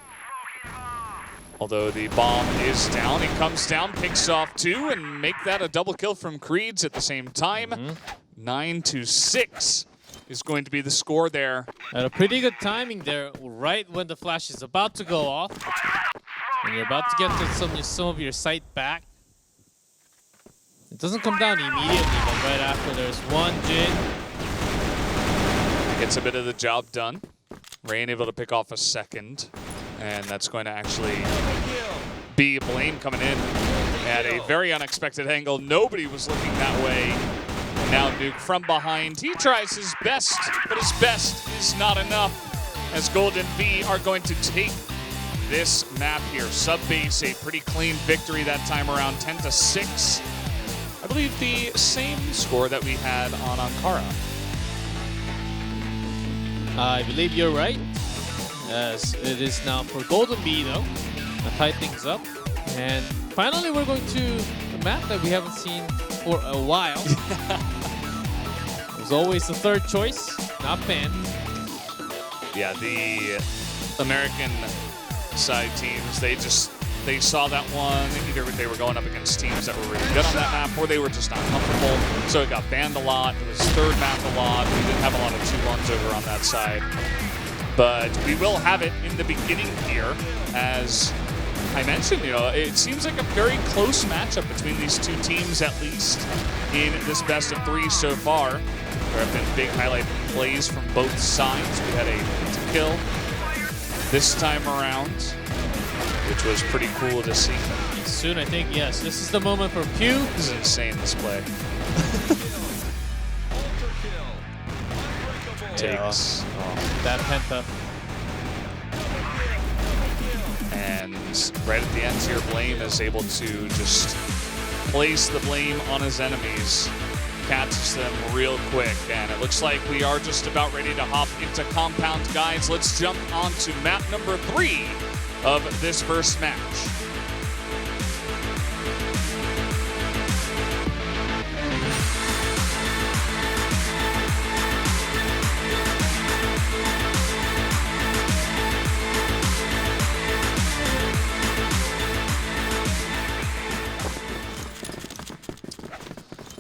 Although the bomb is down, he comes down, picks off 2, and make that a double kill from Creeds at the same time. 9-6 is going to be the score there. Had a pretty good timing there, right when the flash is about to go off. And you're about to get to some of your sight back. It doesn't come down immediately, but right after there's one Jin. Gets a bit of the job done. Rain able to pick off a second. And that's going to actually be Blame coming in at a very unexpected angle. Nobody was looking that way. And now Nuke from behind. He tries his best, but his best is not enough. As Golden V are going to take this map here. Sub-base, a pretty clean victory that time around, 10-6. I believe the same score that we had on Ankara. I believe you're right. As it is now for Golden B, though, to tie things up. And finally, we're going to the map that we haven't seen for a while. It was always the third choice, not PEN. Yeah, the American side teams, they saw that one. Either they were going up against teams that were really good on that map, or they were just not comfortable. So it got banned a lot. It was third map a lot. We didn't have a lot of 2-1s over on that side. But we will have it in the beginning here as I mentioned, it seems like a very close matchup between these two teams, at least in this best of 3 so far. There have been big highlight plays from both sides. We had a PENTA kill this time around, which was pretty cool to see. Soon, I think, yes, this is the moment for Pew. This is insane, this play. Takes that PENTA. And right at the end here, Blame is able to just place the blame on his enemies, catches them real quick, and it looks like we are just about ready to hop into Compound. Guys, let's jump on to map number 3 of this first match.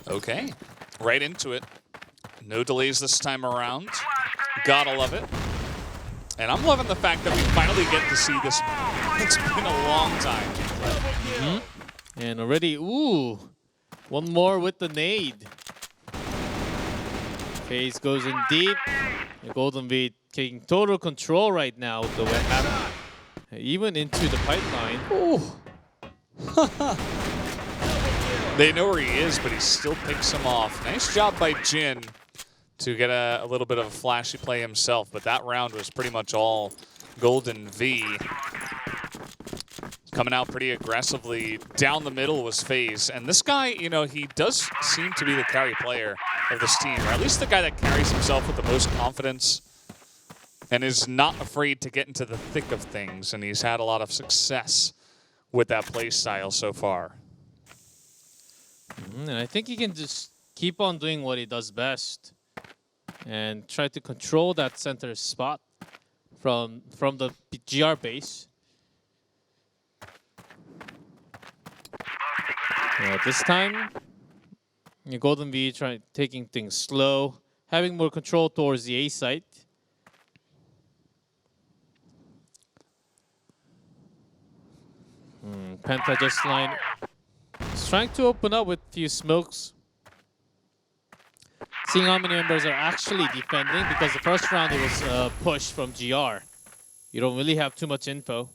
Okay, right into it. No delays this time around. Gotta love it. And I'm loving the fact that we finally get to see this. It's been a long time. And already, ooh, one more with the nade. FaZe goes in deep. And Golden V taking total control right now with the weapon. Even into the pipeline. Ooh. They know where he is, but he still picks him off. Nice job by Jin to get a little bit of a flashy play himself, but that round was pretty much all Golden V. Coming out pretty aggressively down the middle was FaZe. And this guy, he does seem to be the carry player of this team, or at least the guy that carries himself with the most confidence and is not afraid to get into the thick of things. And he's had a lot of success with that play style so far. And I think he can just keep on doing what he does best and try to control that center spot from the GR base. This time, Golden V taking things slow, having more control towards the A site. PENTA just trying to open up with a few smokes. Seeing how many members are actually defending, because the first round it was a push from GR. You don't really have too much info.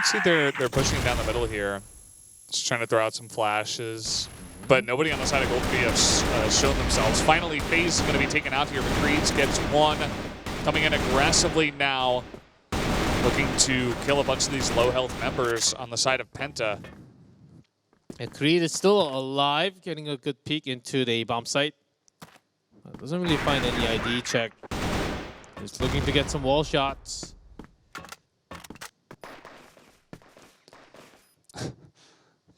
See, they're pushing down the middle here. Just trying to throw out some flashes. But nobody on the side of Golden V have shown themselves. Finally, FaZe is going to be taken out here. Creeds gets one. Coming in aggressively now. Looking to kill a bunch of these low health members on the side of PENTA. And Creed is still alive, getting a good peek into the bomb site. Doesn't really find any ID check. Just looking to get some wall shots.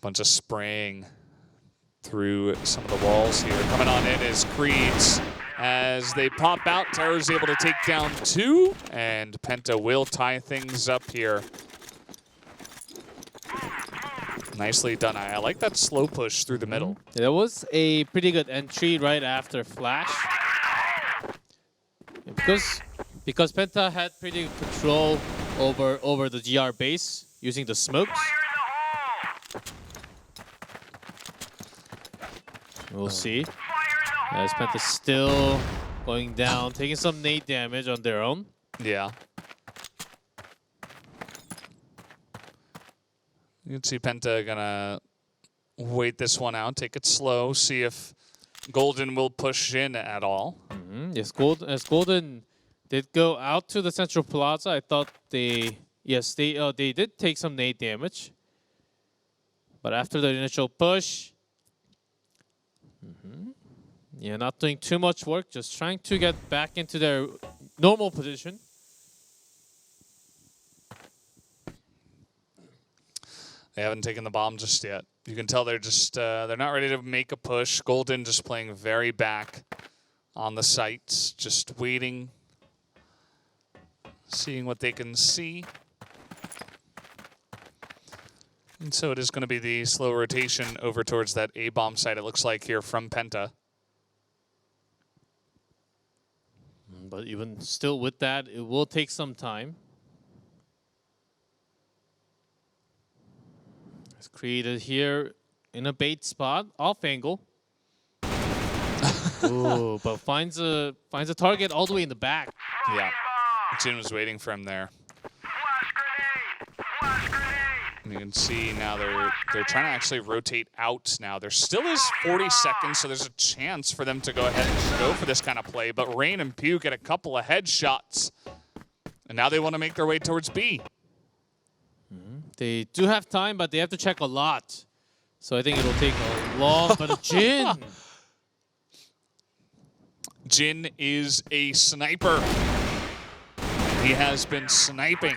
Bunch of spraying through some of the walls here. Coming on in is Creeds. As they pop out, Terror's able to take down 2, and PENTA will tie things up here. Nicely done. I like that slow push through the middle. That was a pretty good entry right after Flash. Because PENTA had pretty good control over the GR base using the smokes. We'll see. As PENTA still going down, taking some nade damage on their own. Yeah. You can see PENTA gonna wait this one out, take it slow, see if Golden will push in at all. Yes, Golden did go out to the central plaza. I thought they did take some nade damage, but after the initial push, not doing too much work, just trying to get back into their normal position. They haven't taken the bomb just yet. You can tell they're just they're not ready to make a push. Golden just playing very back on the sites, just waiting, seeing what they can see. And so it is going to be the slow rotation over towards that A-bomb site, it looks like, here from PENTA. but even still with that, it will take some time. It's created here in a bait spot, off angle. Ooh, but finds a target all the way in the back. Yeah, Jin was waiting for him there. And you can see now they're trying to actually rotate out now. There still is 40 seconds, so there's a chance for them to go ahead and go for this kind of play. But Rain and Pew get a couple of headshots, and now they want to make their way towards B. They do have time, but they have to check a lot. So I think it'll take a long, but Jin. Jin is a sniper. He has been sniping.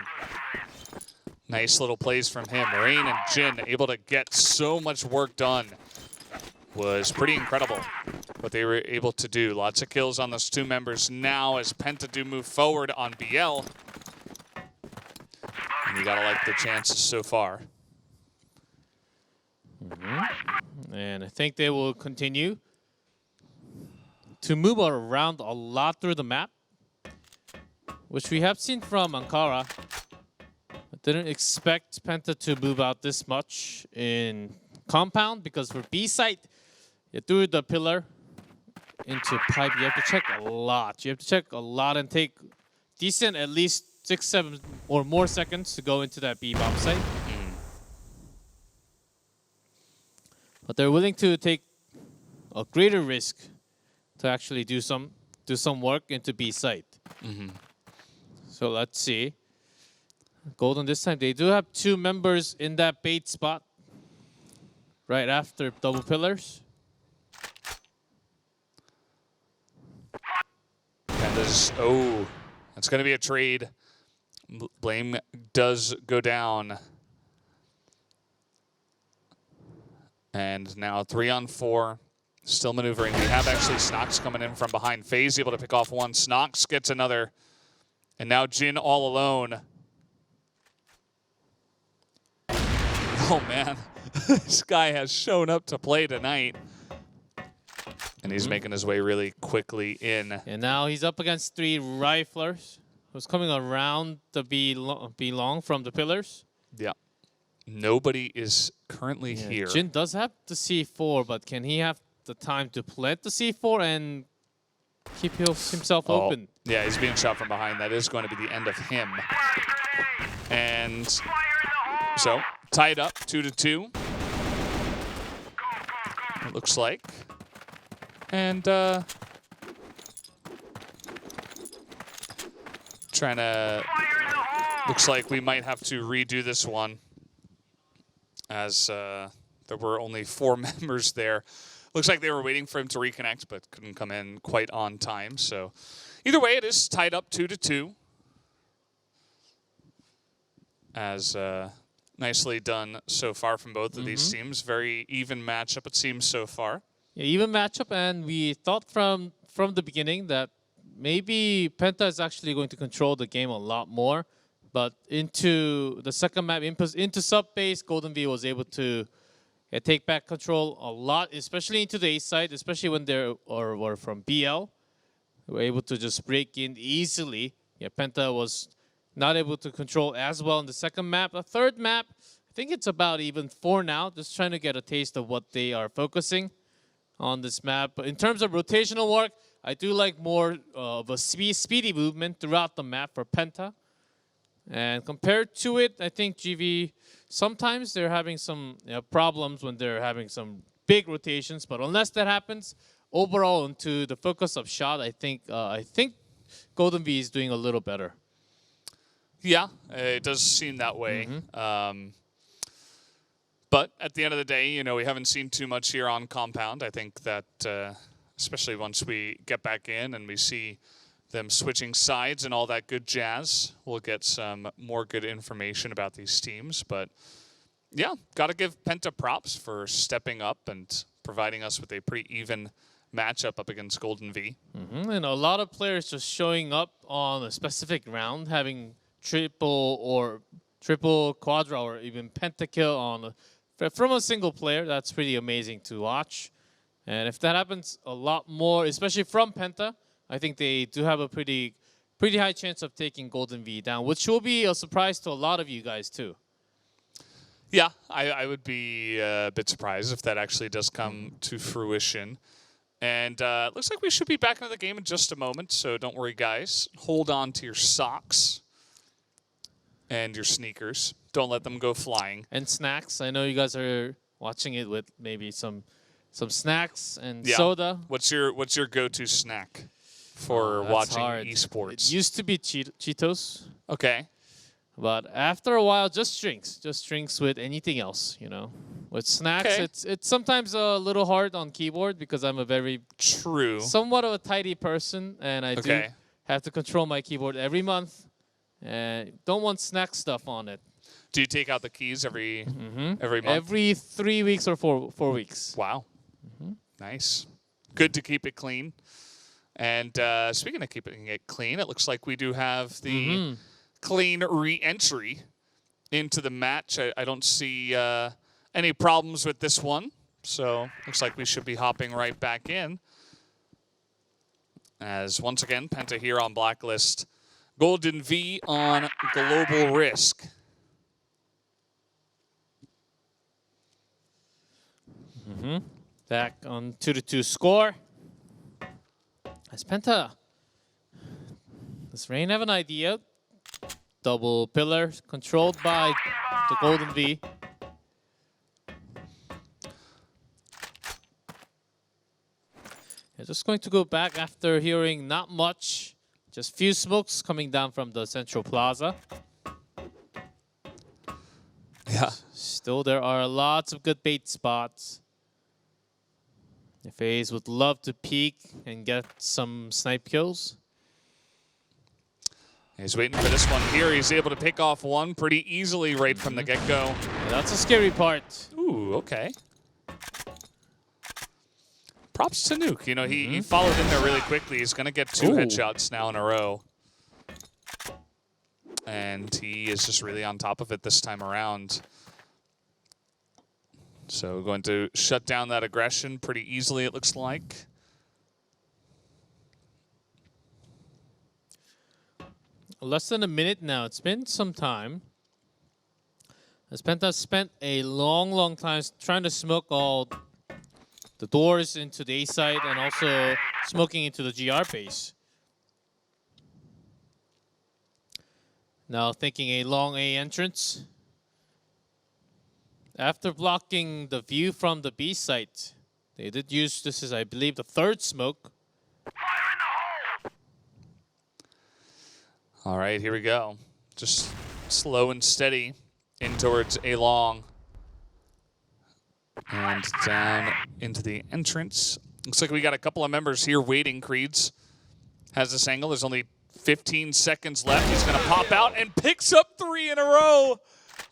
Nice little plays from him. Rain and Jin able to get so much work done. Was pretty incredible what they were able to do. Lots of kills on those two members now as Penta do move forward on BL. And you gotta like their chances so far. And I think they will continue to move around a lot through the map, which we have seen from Ankara. I didn't expect Penta to move out this much in compound, because for B site, through the pillar into pipe, you have to check a lot. You have to check a lot and take decent, at least 6, 7 or more seconds to go into that B bomb site. But they're willing to take a greater risk to actually do some work into B site. So let's see. Golden this time, they do have 2 members in that bait spot right after double pillars. And there's, oh, that's going to be a trade. Blame does go down. And now 3-on-4, still maneuvering. We have actually Snox coming in from behind. FaZe able to pick off one. Snox gets another. And now Jin all alone. Oh, man. This guy has shown up to play tonight. And he's making his way really quickly in. And now he's up against 3 riflers who's coming around the B long from the pillars. Yeah. Nobody is currently here. Jin does have the C4, but can he have the time to plant the C4 and keep himself open? Yeah, he's being shot from behind. That is going to be the end of him. And so, tied up 2-2. It looks like. And looks like we might have to redo this one, as there were only 4 members there. Looks like they were waiting for him to reconnect, but couldn't come in quite on time. So either way, it is tied up 2-2. As nicely done so far from both of these teams. Very even matchup, it seems, so far. Yeah, even matchup, and we thought from the beginning that maybe Penta is actually going to control the game a lot more. But into the second map, into sub-base, Golden V was able to take back control a lot, especially into the A side, especially when they were from BL. They were able to just break in easily. Yeah, Penta was not able to control as well in the second map. The third map, I think it's about even 4 now, just trying to get a taste of what they are focusing on this map. But in terms of rotational work, I do like more of a speedy movement throughout the map for Penta. And compared to it, I think GV, sometimes they're having some problems when they're having some big rotations. But unless that happens, overall into the focus of shot, I think Golden V is doing a little better. Yeah, it does seem that way. But at the end of the day, you know, we haven't seen too much here on Compound. I think that, especially once we get back in and we see them switching sides and all that good jazz, we'll get some more good information about these teams. But yeah, got to give Penta props for stepping up and providing us with a pretty even matchup up against Golden V. And a lot of players just showing up on a specific round, having triple, quadra, or even pentakill from a single player. That's pretty amazing to watch. And if that happens a lot more, especially from Penta, I think they do have a pretty high chance of taking Golden V down, which will be a surprise to a lot of you guys too. Yeah, I would be a bit surprised if that actually does come to fruition. And it looks like we should be back into the game in just a moment, so don't worry, guys. Hold on to your socks and your sneakers. Don't let them go flying. And snacks. I know you guys are watching it with maybe some snacks and Yeah. soda. What's your go-to snack for watching esports? It used to be Cheetos. Okay. But after a while, just drinks with anything else, you know. With snacks, Okay. it's sometimes a little hard on keyboard because I'm a very somewhat of a tidy person, and I do have to control my keyboard every month, and don't want snack stuff on it. Do you take out the keys every month? Every 3 weeks or 4 weeks. Wow. Nice. Good to keep it clean. And speaking of keeping it clean, it looks like we do have the clean re-entry into the match. I don't see any problems with this one. So looks like we should be hopping right back in. As once again, Penta here on Blacklist. Golden V on Global Risk. Back on 2-2 score. As Penta, does Rain have an idea? Double pillar controlled by the Golden V. Yeah, just going to go back after hearing not much. Just few smokes coming down from the central plaza. Yeah. Still, there are lots of good bait spots. The FaZe would love to peek and get some snipe kills. He's waiting for this one here. He's able to pick off one pretty easily right from the get-go. Yeah, that's a scary part. Ooh, okay. Props to Nuke. You know, he followed in there really quickly. He's going to get 2 headshots now in a row. And he is just really on top of it this time around. So going to shut down that aggression pretty easily, it looks like. Less than a minute now. It's been some time. As Penta spent a long time trying to smoke all the doors into the A side and also smoking into the GR base. Now thinking a long A entrance. After blocking the view from the B site, they did use, this is I believe the 3rd smoke. All right, here we go. Just slow and steady in towards A long. And down into the entrance. Looks like we got a couple of members here waiting. Creeds has this angle. There's only 15 seconds left. He's going to pop out and picks up 3 in a row.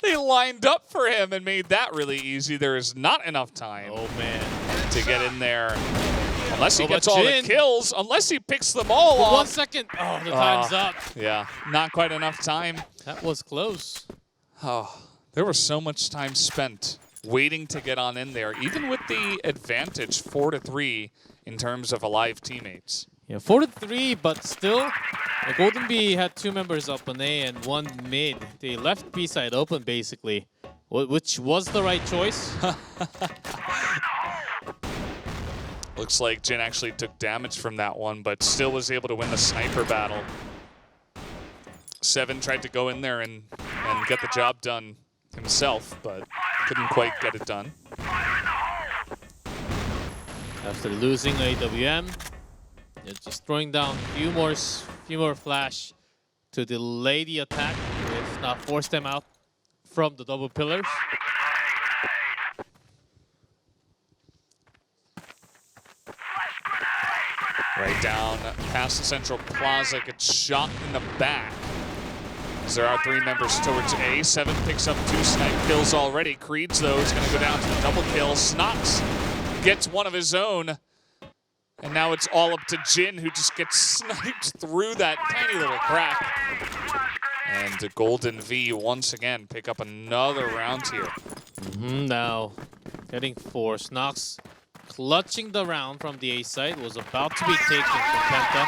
They lined up for him and made that really easy. There is not enough time to get in there. Unless he gets all the kills. Unless he picks them all off. 1 second. Oh, the time's up. Yeah, not quite enough time. That was close. Oh, there was so much time spent waiting to get on in there, even with the advantage 4-3 in terms of alive teammates. Yeah, 4-3, but still, the Golden Bee had 2 members up on A and 1 mid. They left B side open basically, which was the right choice. Looks like Jin actually took damage from that one, but still was able to win the sniper battle. 7 tried to go in there and get the job done himself, but couldn't quite get it done. After losing AWM, they're just throwing down a few more flash to delay the attack, if not force them out from the double pillars. Right down past the central plaza, gets shot in the back. As there are 3 members towards A. 7 picks up 2 snipe kills already. Creeds, though, is going to go down to the double kill. Snox gets one of his own. And now it's all up to Jin, who just gets sniped through that tiny little crack. And the Golden V once again pick up another round here. Now, heading for Snox. clutching the round from the A side. Was about to be taken from Penta.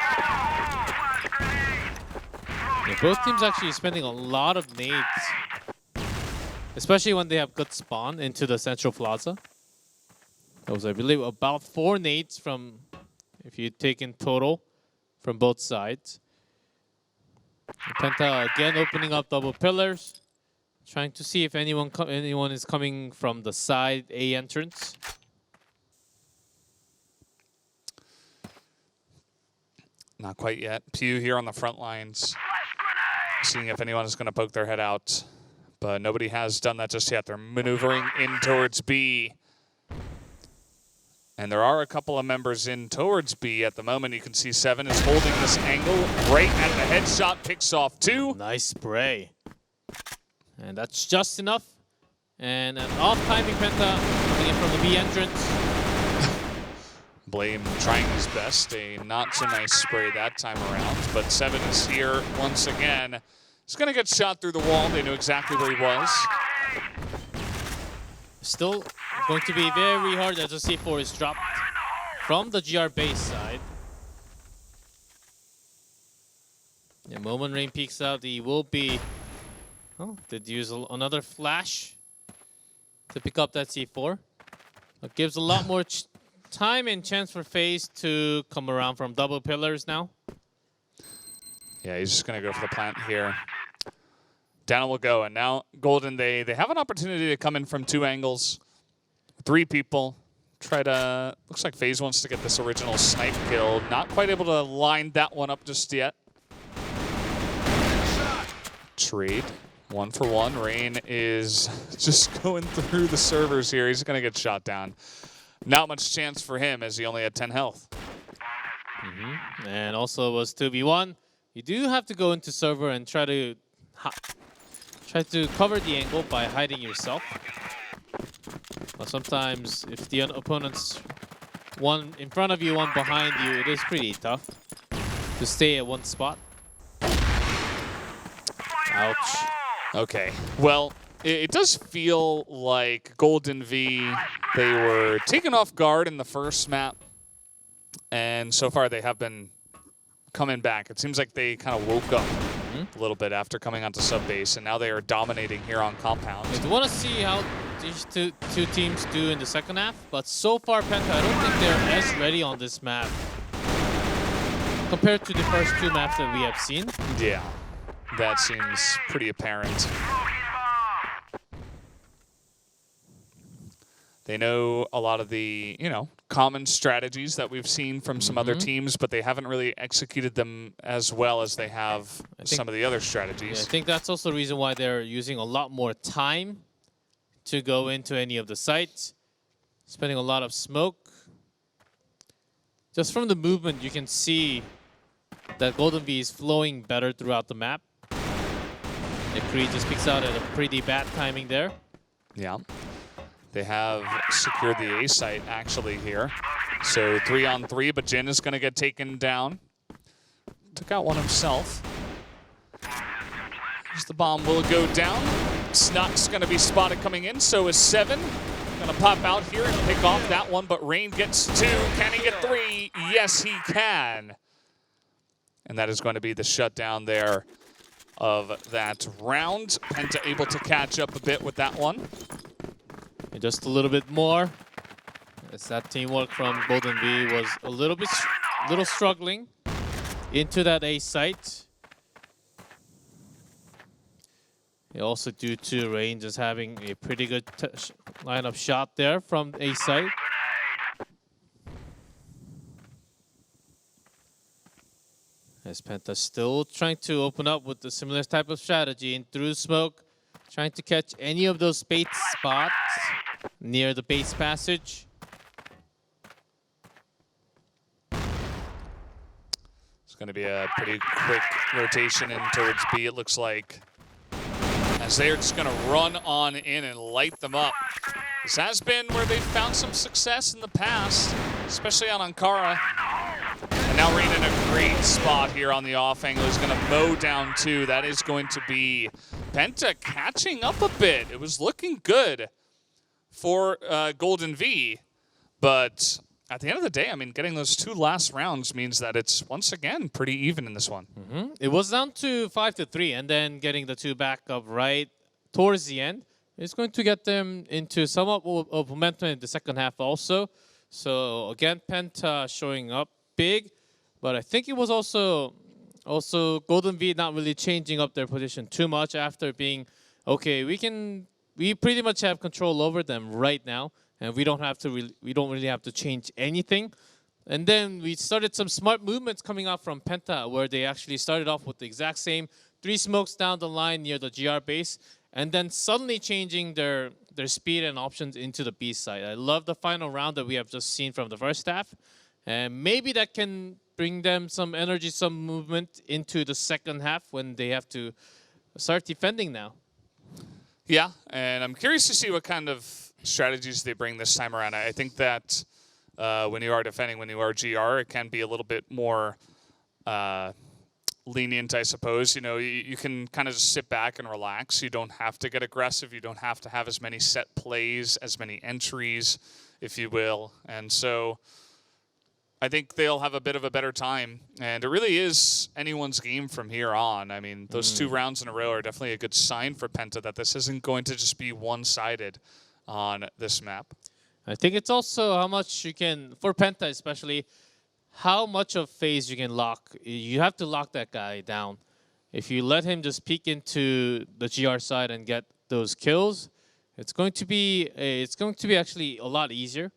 Yeah, both teams actually spending a lot of nades. Especially when they have good spawn into the central plaza. That was, I believe, about 4 nades from, if you take in total, from both sides. And Penta again opening up double pillars. Trying to see if anyone is coming from the side A entrance. Not quite yet. Pew here on the front lines, seeing if anyone is going to poke their head out. But nobody has done that just yet. They're maneuvering in towards B. And there are a couple of members in towards B at the moment. You can see Seven is holding this angle right at the headshot. Picks off 2. Nice spray. And that's just enough. And an off-timing Penta coming in from the B entrance. Blame trying his best. A not-so-nice spray that time around. But Seven is here once again. He's going to get shot through the wall. They knew exactly where he was. Still going to be very hard as the C4 is dropped from the GR base side. The moment Rain peeks out, he will be... Oh, did use another flash to pick up that C4. It gives a lot more time and chance for FaZe to come around from double pillars now. Yeah, he's just going to go for the plant here. Down it will go, and now Golden, they have an opportunity to come in from 2 angles. 3 people. Try to... Looks like FaZe wants to get this original snipe kill. Not quite able to line that one up just yet. Trade. 1 for 1. Rain is just going through the servers here. He's going to get shot down. Not much chance for him as he only had 10 health. And also was 2v1. You do have to go into server and try to cover the angle by hiding yourself. But sometimes if the opponent's one in front of you, one behind you, it is pretty tough to stay at one spot. Ouch. Okay, well, it does feel like Golden V, they were taken off guard in the first map. And so far they have been coming back. It seems like they kind of woke up a little bit after coming onto sub base, and now they are dominating here on compound. I want to see how these two teams do in the second half, but so far Penta, I don't think they're as ready on this map compared to the first 2 maps that we have seen. Yeah, that seems pretty apparent. They know a lot of the, common strategies that we've seen from some other teams, but they haven't really executed them as well as they have some of the other strategies. Yeah, I think that's also the reason why they're using a lot more time to go into any of the sites, spending a lot of smoke. Just from the movement, you can see that Golden V is flowing better throughout the map. The Creed just picks out at a pretty bad timing there. Yeah. They have secured the A site actually here. So 3-on-3, but Jin is going to get taken down. Took out one himself. As the bomb will go down. Snot's going to be spotted coming in, so is 7. Going to pop out here and pick off that one, but Rain gets 2. Can he get 3? Yes, he can. And that is going to be the shutdown there of that round. Penta able to catch up a bit with that one. And just a little bit more, as that teamwork from Golden V was a little struggling into that A site. Also due to Rain just having a pretty good lineup shot there from A site. As Penta still trying to open up with a similar type of strategy and through smoke, trying to catch any of those bait spots near the base passage. It's going to be a pretty quick rotation in towards B, it looks like. As they're just going to run on in and light them up. This has been where they've found some success in the past, especially on Ankara. And now Rain in a great spot here on the off angle. He's going to mow down 2. That is going to be Penta catching up a bit. It was looking good for Golden V, But at the end of the day, I mean, getting those 2 last rounds means that it's once again pretty even in this one. It was down to 5-3, and then getting the 2 back up right towards the end is going to get them into somewhat of momentum in the second half also. So again, Penta showing up big, but I think it was also Golden V not really changing up their position too much after being, okay, we pretty much have control over them right now, and we don't really have to change anything. And then we started some smart movements coming out from Penta, where they actually started off with the exact same 3 smokes down the line near the GR base, and then suddenly changing their speed and options into the B side. I love the final round that we have just seen from the first half, and maybe that can bring them some energy, some movement into the second half when they have to start defending now. Yeah, and I'm curious to see what kind of strategies they bring this time around. I think that when you are defending, when you are GR, it can be a little bit more lenient, I suppose. You know, you can kind of just sit back and relax. You don't have to get aggressive. You don't have to have as many set plays, as many entries, if you will. And so I think they'll have a bit of a better time. And it really is anyone's game from here on. I mean, those 2 rounds in a row are definitely a good sign for Penta that this isn't going to just be one-sided on this map. I think it's also how much you can, for Penta especially, how much of FaZe you can lock. You have to lock that guy down. If you let him just peek into the GR side and get those kills, it's going to be actually a lot easier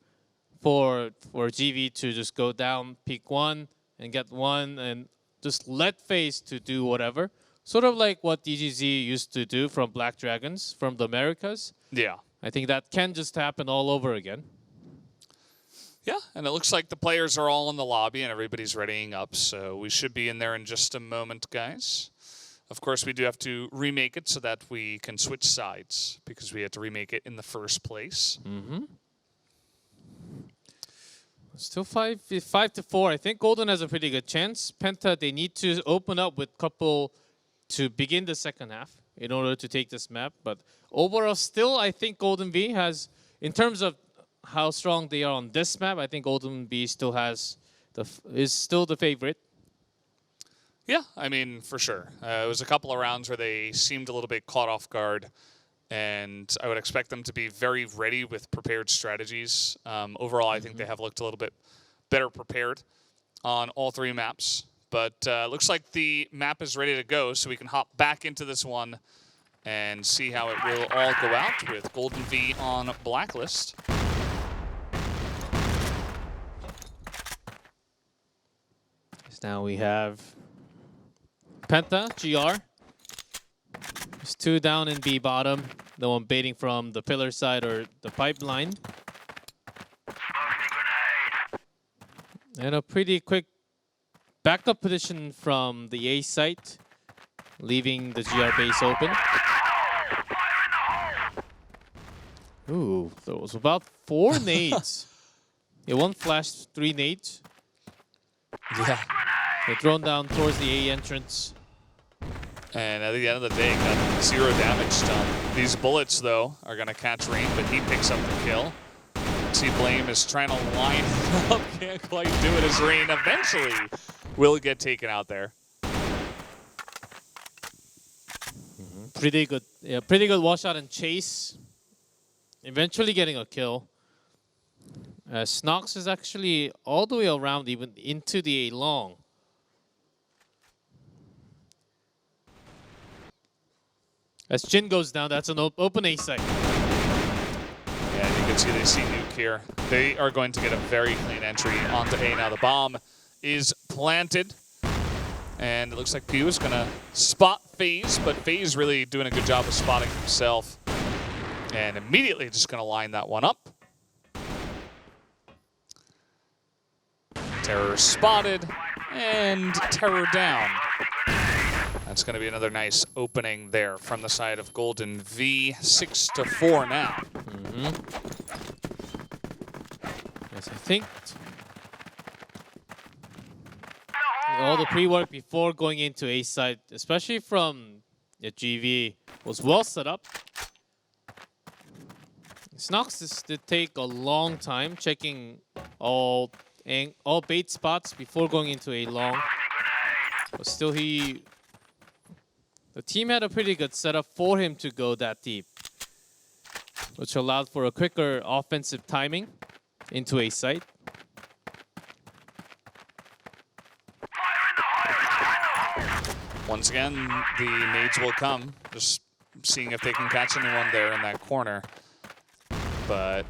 for GV to just go down, peek 1, and get 1, and just let FaZe to do whatever. Sort of like what DGZ used to do from Black Dragons, from the Americas. Yeah. I think that can just happen all over again. Yeah, and it looks like the players are all in the lobby and everybody's readying up, so we should be in there in just a moment, guys. Of course, we do have to remake it so that we can switch sides, because we had to remake it in the first place. Still 5-4. I think Golden has a pretty good chance. Penta, they need to open up with couple to begin the second half in order to take this map. But overall, still, I think Golden V has, in terms of how strong they are on this map, I think Golden V still is still the favorite. Yeah, I mean, for sure. It was a couple of rounds where they seemed a little bit caught off guard, and I would expect them to be very ready with prepared strategies. Overall, I think they have looked a little bit better prepared on all 3 maps. But looks like the map is ready to go, so we can hop back into this one and see how it will all go out with Golden V on Blacklist. Now we have Penta, GR. There's 2 down in B bottom. The one baiting from the pillar side or the pipeline. And a pretty quick backup position from the A site, leaving the GR base open. Ooh, there was about 4 nades. Yeah, 1 flash, 3 nades. Yeah. They're thrown down towards the A entrance. And at the end of the day, got 0 damage done. These bullets, though, are going to catch Rain, but he picks up the kill. See, Blame is trying to line it up. Can't quite do it as Rain eventually will get taken out there. Pretty good. Yeah, pretty good wash out and chase. Eventually getting a kill. Snox is actually all the way around, even into the A long. As Jin goes down, that's an open A site. Yeah, and you can see they see Nuke here. They are going to get a very clean entry onto A now. The bomb is planted. And it looks like Pew is going to spot FaZe, but FaZe really doing a good job of spotting himself. And immediately just going to line that one up. Terror spotted, and Terror down. That's going to be another nice opening there from the side of Golden V. 6-4 now. Yes, I think all the pre-work before going into A side, especially from GV, was well set up. Snox did take a long time checking all bait spots before going into a long. But still, the team had a pretty good setup for him to go that deep, which allowed for a quicker offensive timing into a site. Once again, the nades will come, just seeing if they can catch anyone there in that corner. But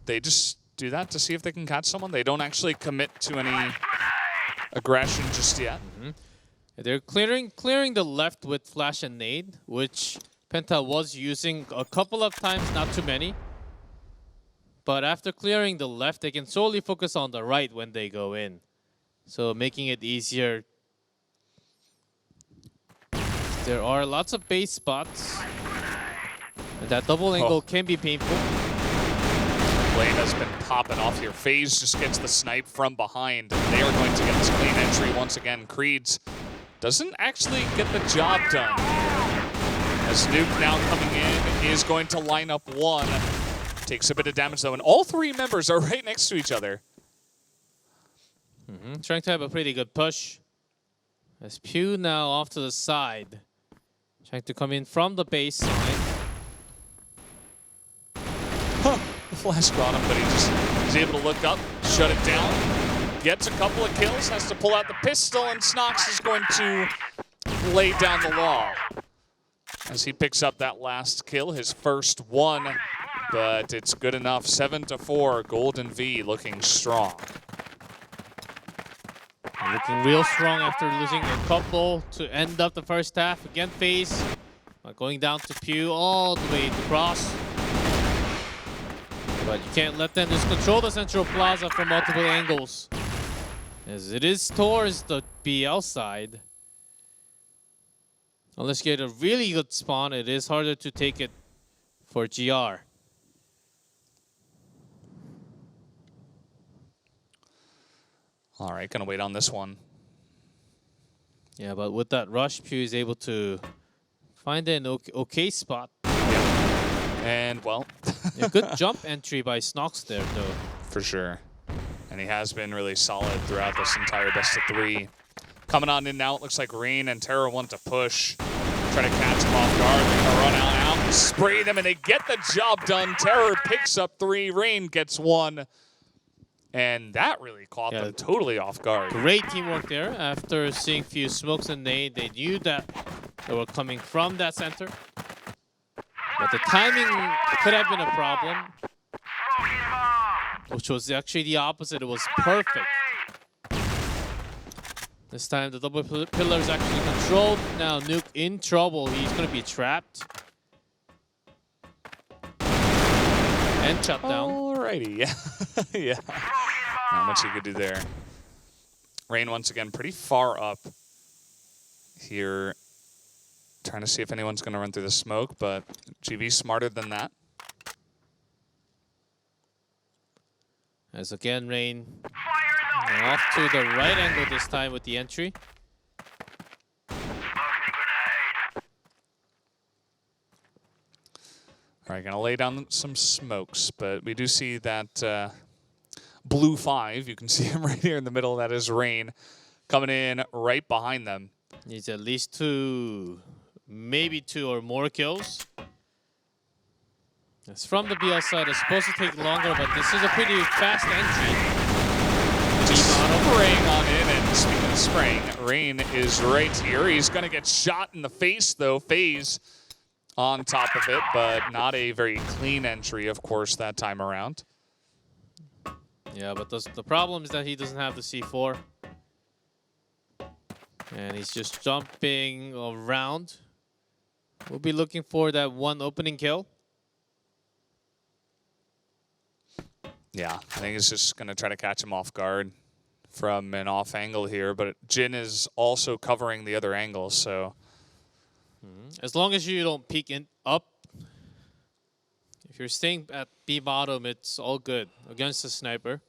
they just do that to see if they can catch someone. They don't actually commit to any aggression just yet. They're clearing the left with flash and nade, which Penta was using a couple of times, not too many. But after clearing the left, they can solely focus on the right when they go in. So making it easier. There are lots of base spots. And that double angle can be painful. Lane has been popping off here. FaZe just gets the snipe from behind. They are going to get this clean entry once again. Creeds doesn't actually get the job done. As Nuke now coming in is going to line up one. Takes a bit of damage though, and all three members are right next to each other. Trying to have a pretty good push. As Pew now off to the side. Trying to come in from the base side. The flash got him, but he just is able to look up, shut it down, gets a couple of kills, has to pull out the pistol, and Snox is going to lay down the law. As he picks up that last kill, his first one, but it's good enough. 7-4, Golden V looking strong. Looking real strong after losing a couple to end up the first half. Again, FaZe going down to Pew all the way across. But you can't let them just control the central plaza from multiple angles, as it is towards the BL side. Unless you get a really good spawn, it is harder to take it for GR. All right, gonna wait on this one. Yeah, but with that rush, Pew is able to find an okay spot. And, well... A good jump entry by Snox there, though. For sure. And he has been really solid throughout this entire best of three. Coming on in now, it looks like Rain and Terra want to push. Try to catch him off guard. They're going to run out and spray them, and they get the job done. Terra picks up 3. Rain gets 1. And that really caught them totally off guard. Great teamwork there. After seeing few smokes and nade, they knew that they were coming from that center. But the timing could have been a problem, which was actually the opposite. It was perfect. This time the double pillar is actually controlled. Now Nuke in trouble. He's going to be trapped. And shut down. Alrighty, yeah. Yeah. Not much you could do there. Rain once again pretty far up here. Trying to see if anyone's going to run through the smoke, but GV's smarter than that. As again, Rain off to the right angle this time with the entry. All right, going to lay down some smokes, but we do see that blue 5. You can see him right here in the middle. That is Rain coming in right behind them. Needs at least 2, maybe 2 or more kills. It's from the BL side. It's supposed to take longer, but this is a pretty fast entry. Just spraying on in, and speaking of spraying, Rain is right here. He's going to get shot in the face, though. FaZe on top of it, but not a very clean entry, of course, that time around. Yeah, but the problem is that he doesn't have the C4. And he's just jumping around. We'll be looking for that one opening kill. Yeah, I think he's just going to try to catch him off guard from an off angle here, but Jin is also covering the other angle, so... As long as you don't peek up, if you're staying at B bottom, it's all good against the sniper.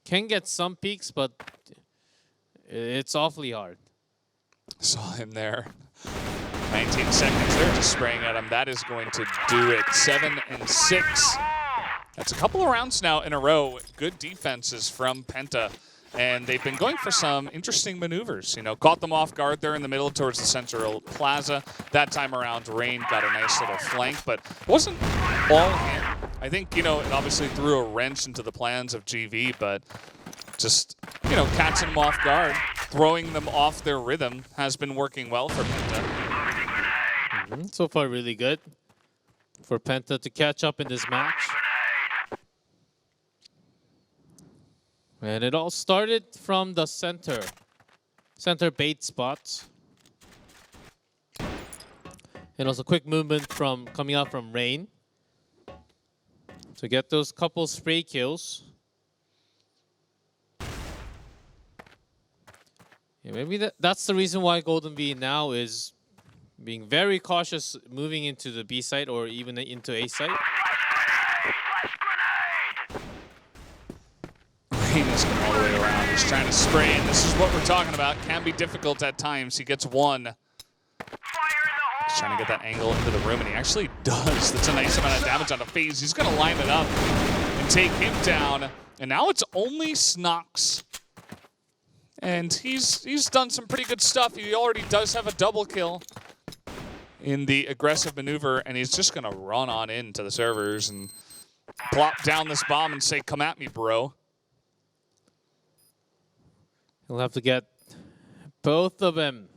Can get some peeks, but it's awfully hard. Saw him there. 19 seconds there, just spraying at him. That is going to do it. 7 and 6. That's a couple of rounds now in a row. Good defenses from Penta. And they've been going for some interesting maneuvers. You know, caught them off guard there in the middle towards the central plaza. That time around, Rain got a nice little flank, but it wasn't all him. I think, you know, it obviously threw a wrench into the plans of GV, but just, you know, catching them off guard, throwing them off their rhythm has been working well for Penta. So far, really good for Penta to catch up in this match. And it all started from the center bait spot. And also quick movement from coming out from Rain to get those couple spray kills. Yeah, maybe that's the reason why Golden V now is being very cautious moving into the B site or even into A site. Rain is going all the way around. He's trying to spray, and this is what we're talking about. Can be difficult at times. He gets one. He's trying to get that angle into the room, and he actually does. That's a nice amount of damage on the phase. He's going to line it up and take him down. And now it's only Snox. And he's done some pretty good stuff. He already does have a double kill in the aggressive maneuver, and he's just going to run on into the servers and plop down this bomb and say, come at me, bro. He'll have to get both of them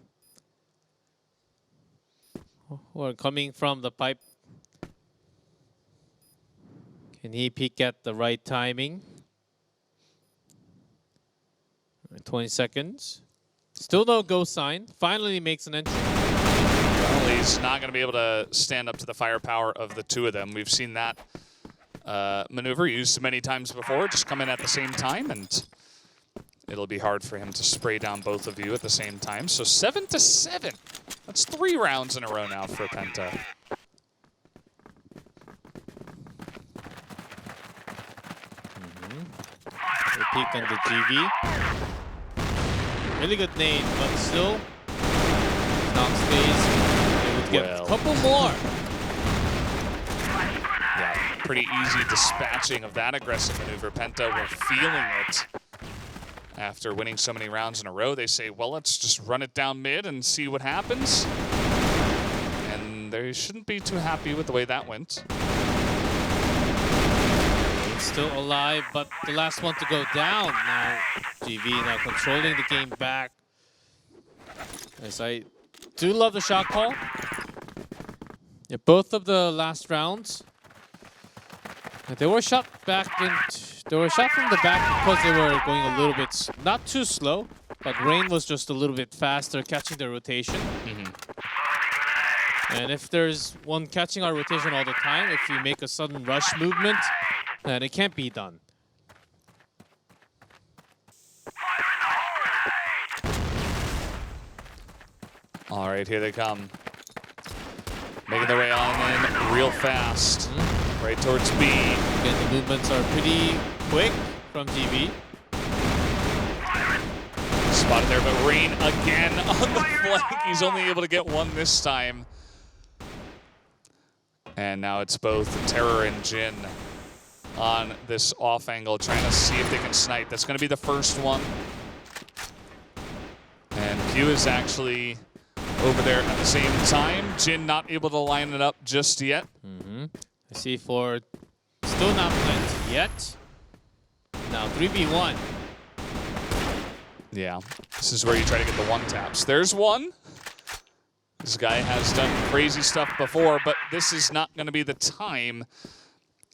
who are coming from the pipe. Can he peek at the right timing? 20 seconds. Still no go sign. Finally makes an entry. Well, he's not going to be able to stand up to the firepower of the two of them. We've seen that maneuver used many times before. Just come in at the same time, and it'll be hard for him to spray down both of you at the same time. So 7 to 7. That's 3 rounds in a row now for Penta. Peek on the GV. Really good nade, but still, Knox stays. They would get a couple more. Yeah, pretty easy dispatching of that aggressive maneuver. Penta were feeling it. After winning so many rounds in a row, they say, well, let's just run it down mid and see what happens. And they shouldn't be too happy with the way that went. It's still alive, but the last one to go down now. GV now controlling the game back. As I do love the shot call. Yeah, both of the last rounds, they were shot back in. They were shot from the back because they were going a little bit, not too slow, but Rain was just a little bit faster catching the rotation. And if there's one catching our rotation all the time, if you make a sudden rush movement, then it can't be done. All right, here they come. Making their way on in real fast. Right towards B. Again, the movements are pretty quick from GV. Spotted there, but Rain again on the flank. He's only able to get one this time. And now it's both Terror and Jin on this off angle, trying to see if they can snipe. That's going to be the first one. And Q is actually over there at the same time. Jin not able to line it up just yet. I see for still not planted yet. Now 3v1. Yeah, this is where you try to get the one taps. There's one. This guy has done crazy stuff before, but this is not going to be the time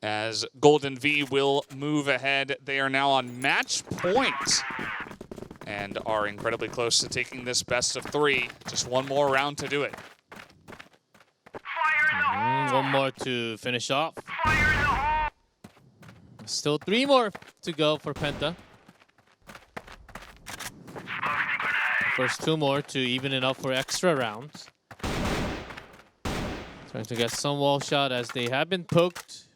as Golden V will move ahead. They are now on match point and are incredibly close to taking this best of 3. Just one more round to do it. One more to finish off. Still 3 more to go for Penta. First 2 more to even it up for extra rounds. Trying to get some wall shot as they have been poked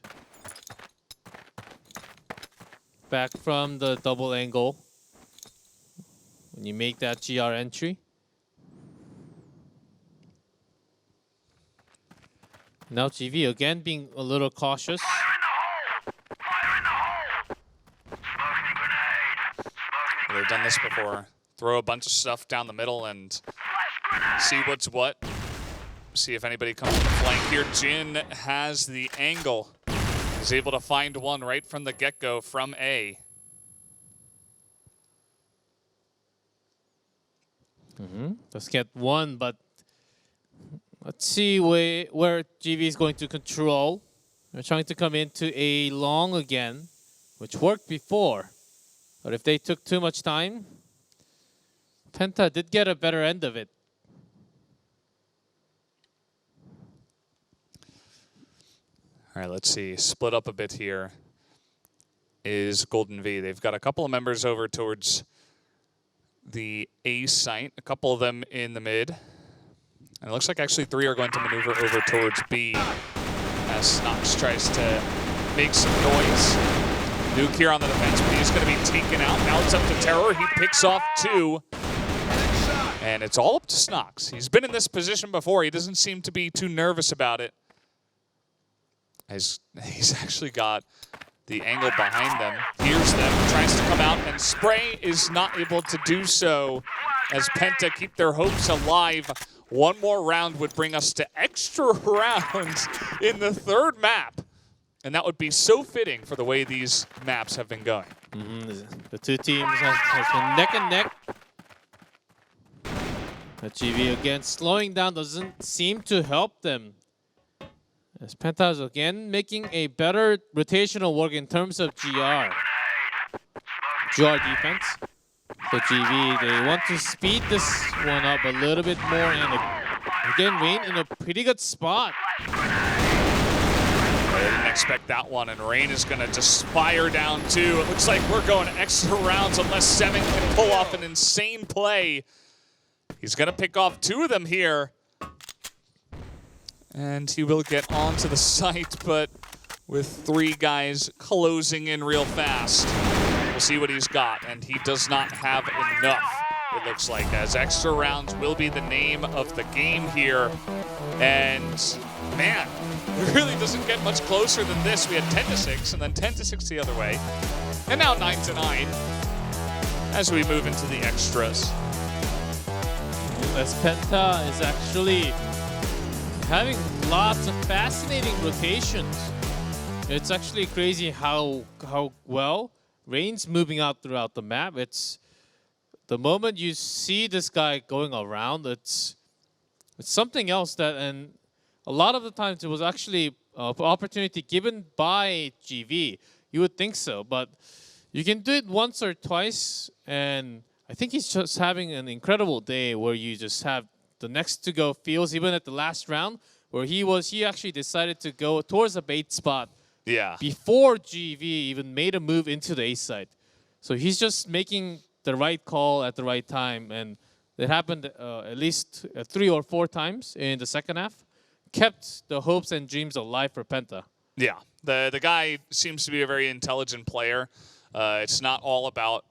back from the double angle when you make that GR entry. Now GV again being a little cautious. They've done this before. Throw a bunch of stuff down the middle and see what's what. See if anybody comes to the flank here. Jin has the angle. He's able to find one right from the get-go from A. Let's get one, but let's see where GV is going to control. They're trying to come into a long again, which worked before. But if they took too much time, Penta did get a better end of it. All right, let's see. Split up a bit here is Golden V. They've got a couple of members over towards the A site, a couple of them in the mid. And it looks like actually 3 are going to maneuver over towards B as Snox tries to make some noise. Nuke here on the defense, but he's going to be taken out. Now it's up to Terror. He picks off 2. And it's all up to Snox. He's been in this position before. He doesn't seem to be too nervous about it. He's actually got the angle behind them, hears them, tries to come out, and Spray is not able to do so as Penta keep their hopes alive. One more round would bring us to extra rounds in the 3rd map. And that would be so fitting for the way these maps have been going. The two teams have been neck and neck. But GV again slowing down doesn't seem to help them. As Penta is again making a better rotational work in terms of GR defense. So GV, they want to speed this one up a little bit more. And again, Rain in a pretty good spot. I didn't expect that one, and Rain is going to just fire down 2. It looks like we're going extra rounds unless 7 can pull off an insane play. He's going to pick off 2 of them here. And he will get onto the site, but with 3 guys closing in real fast. We'll see what he's got, and he does not have enough, it looks like, as extra rounds will be the name of the game here. And, man, it really doesn't get much closer than this. We had 10-6, and then 10-6 the other way, and now 9-9 as we move into the extras. As Penta is actually having lots of fascinating rotations. It's actually crazy how well Rain's moving out throughout the map. It's the moment you see this guy going around, it's something else that, and a lot of the times it was actually an opportunity given by GV. You would think so, but you can do it once or twice, and I think he's just having an incredible day where you just have the next to go feels, even at the last round, where he actually decided to go towards a bait spot before GV even made a move into the A side. So he's just making the right call at the right time, and it happened at least 3 or 4 times in the second half. Kept the hopes and dreams alive for Penta. Yeah, the guy seems to be a very intelligent player. It's not all about,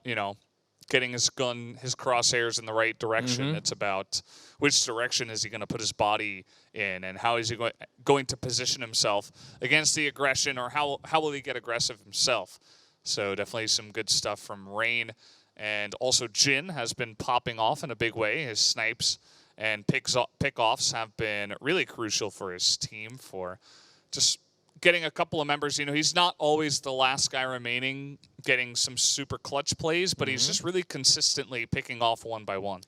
getting his gun, his crosshairs in the right direction. It's about which direction is he going to put his body in, and how is he going to position himself against the aggression, or how will he get aggressive himself. So definitely some good stuff from Rain. And also Jin has been popping off in a big way. His snipes and pickoffs have been really crucial for his team for just getting a couple of members. He's not always the last guy remaining getting some super clutch plays, but he's just really consistently picking off one by one.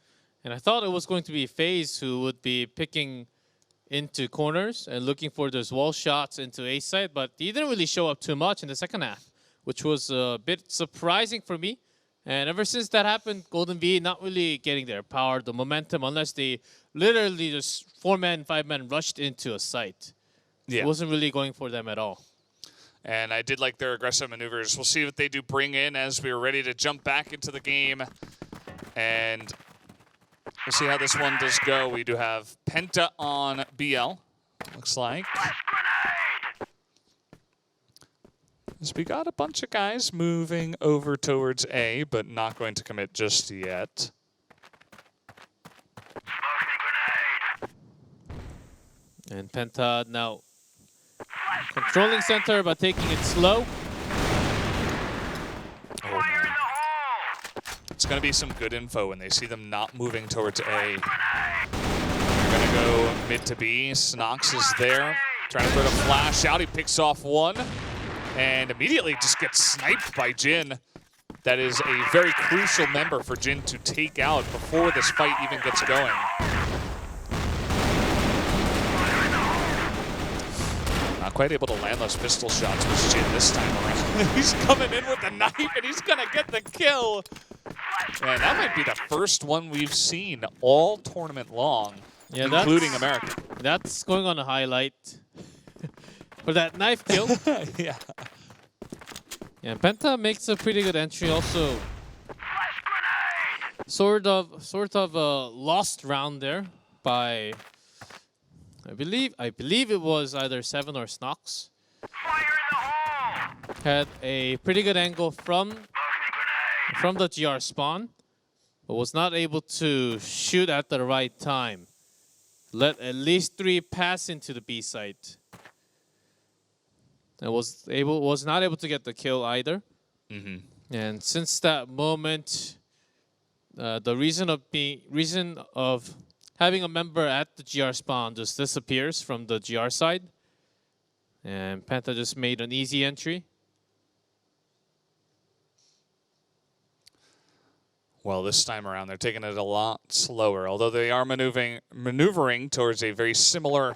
And I thought it was going to be FaZe who would be picking into corners and looking for those wall shots into A side, but he didn't really show up too much in the second half, which was a bit surprising for me. And ever since that happened, Golden V not really getting their power, the momentum, unless they literally just 4-man, 5-man rushed into a site. Yeah. It wasn't really going for them at all. And I did like their aggressive maneuvers. We'll see what they do bring in as we're ready to jump back into the game. And we'll see how this one does go. We do have Penta on BL, looks like. So we got a bunch of guys moving over towards A, but not going to commit just yet. And Penta now Controlling center, but taking it slow. Oh, man. It's going to be some good info when they see them not moving towards A. They're going to go mid to B. Snox is there, trying to put a flash out. He picks off one and immediately just gets sniped by Jin. That is a very crucial member for Jin to take out before this fight even gets going. Not quite able to land those pistol shots with Jin this time around. He's coming in with a knife and he's going to get the kill. And that might be the first one we've seen all tournament long, including America. That's going on a highlight for that knife kill. Yeah. Yeah, Penta makes a pretty good entry also. Sort of a lost round there by I believe it was either Seven or Snox. Had a pretty good angle from the GR spawn, but was not able to shoot at the right time. Let at least 3 pass into the B site. And was not able to get the kill either. And since that moment, the reason of having a member at the GR spawn just disappears from the GR side. And Penta just made an easy entry. Well, this time around, they're taking it a lot slower, although they are maneuvering towards a very similar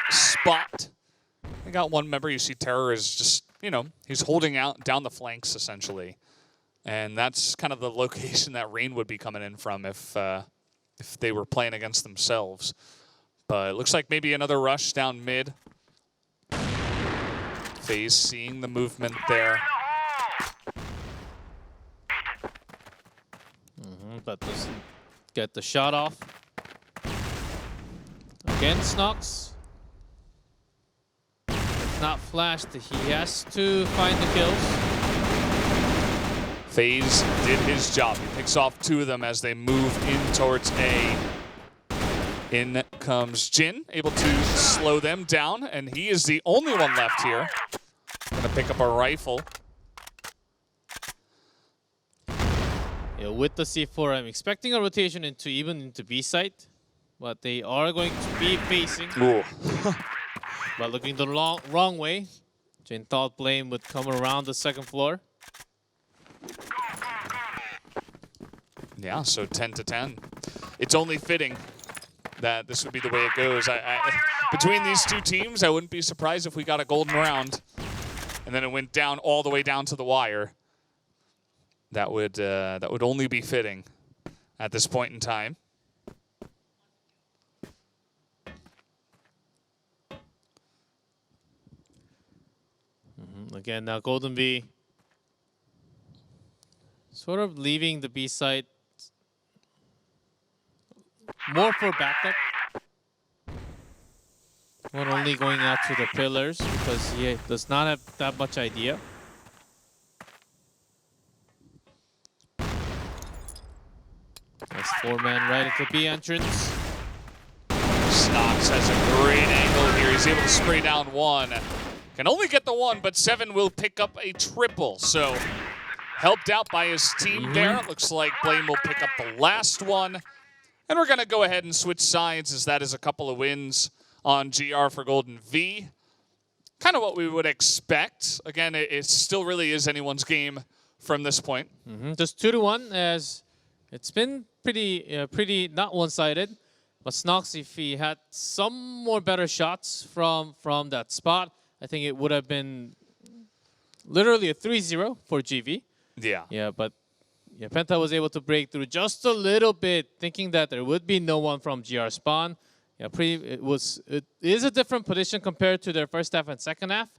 spot. They got one member. You see Terror is just, he's holding out down the flanks, essentially. And that's kind of the location that Rain would be coming in from if they were playing against themselves. But it looks like maybe another rush down mid. FaZe seeing the movement there. But doesn't get the shot off. Again, Snox. It's not flashed. He has to find the kills. FaZe did his job. He picks off 2 of them as they move in towards A. In comes Jin, able to slow them down, and he is the only one left here. Gonna pick up a rifle. Yeah, with the C4, I'm expecting a rotation into B site, but they are going to be facing. But looking the wrong way. Jin thought Blame would come around the second floor. Yeah, so 10-10. It's only fitting that this would be the way it goes. Between these 2 teams, I wouldn't be surprised if we got a golden round, and then it went down all the way down to the wire. That would only be fitting at this point in time. Again, now Golden B sort of leaving the B site more for backup. Not only going out to the pillars because he does not have that much idea. Nice 4-man right at the B entrance. Snox has a great angle here. He's able to spray down 1. Can only get the 1, but 7 will pick up a triple. So helped out by his team there. It looks like Blame will pick up the last one. And we're going to go ahead and switch sides as that is a couple of wins on GR for Golden V. Kind of what we would expect. Again, it still really is anyone's game from this point. Just 2-1 as it's been pretty not one-sided. But Snox, if he had some more better shots from that spot, I think it would have been literally a 3-0 for GV. Yeah. Yeah, but Penta was able to break through just a little bit, thinking that there would be no one from GR spawn. Yeah, it is a different position compared to their first half and second half,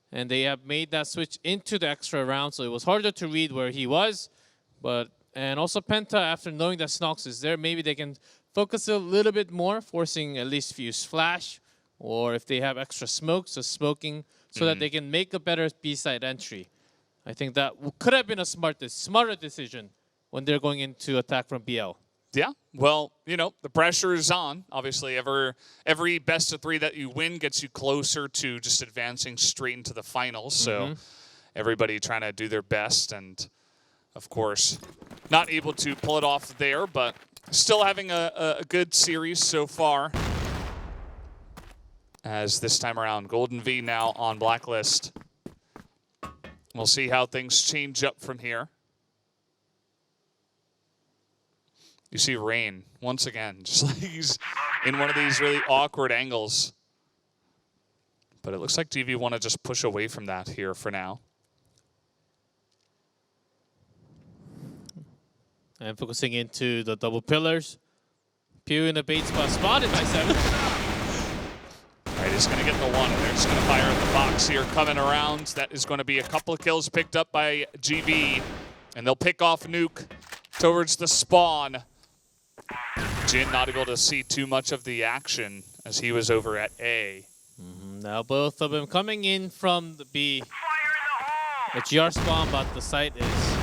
and they have made that switch into the extra round, so it was harder to read where he was. And also Penta, after knowing that Snox is there, maybe they can focus a little bit more, forcing at least Fuse Flash, or if they have extra smoke, so smoking, so that they can make a better B-side entry. I think that could have been a smarter decision when they're going into attack from BL. Yeah, well, you know, the pressure is on. Obviously, every best of 3 that you win gets you closer to just advancing straight into the finals. So everybody trying to do their best, and of course, not able to pull it off there, but still having a good series so far. As this time around, Golden V now on blacklist. We'll see how things change up from here. You see Rain, once again, just like he's in one of these really awkward angles. But it looks like GV want to just push away from that here for now. And focusing into the double pillars. Pew in the bait spot, spotted by 7. All right, he's going to get the 1, and they're just going to fire at the box here, coming around. That is going to be a couple of kills picked up by GV, and they'll pick off Nuke towards the spawn. Jin not able to see too much of the action as he was over at A. Now both of them coming in from the B. The GR spawn, but the site is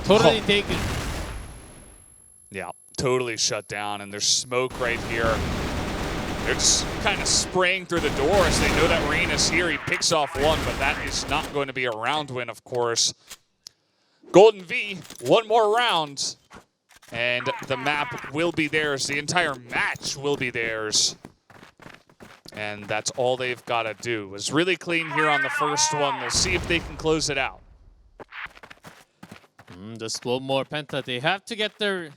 totally taken. Yeah, totally shut down, and there's smoke right here. They're just kind of spraying through the door as they know that Rain is here. He picks off 1, but that is not going to be a round win, of course. Golden V, 1 more round. And the map will be theirs. The entire match will be theirs. And that's all they've got to do. It was really clean here on the first one. We'll see if they can close it out. Just one more Penta. They have to get their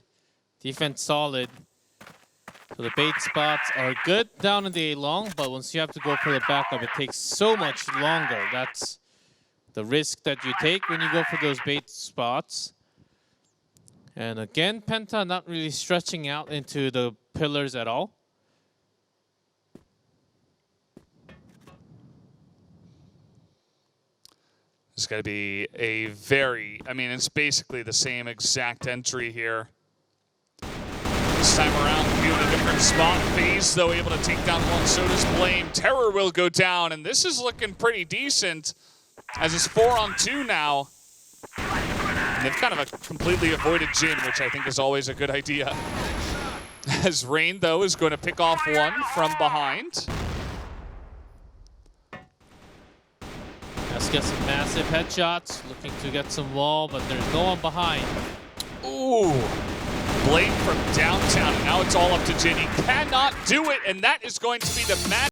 defense solid. So the bait spots are good down in the A long, but once you have to go for the backup, it takes so much longer. That's the risk that you take when you go for those bait spots. And again, Penta not really stretching out into the pillars at all. It's going to be a very, I mean, it's basically the same exact entry here. This time around, Pew in a different spot. FaZe, though, able to take down 1, so does Blame. Terror will go down, and this is looking pretty decent as it's 4-on-2 now. And they've kind of completely avoided Jin, which I think is always a good idea. As Rain, though, is going to pick off 1 from behind. Let's get some massive headshots. Looking to get some wall, but there's no one behind. Ooh. Blame from downtown, and now it's all up to Jin. He cannot do it, and that is going to be the match.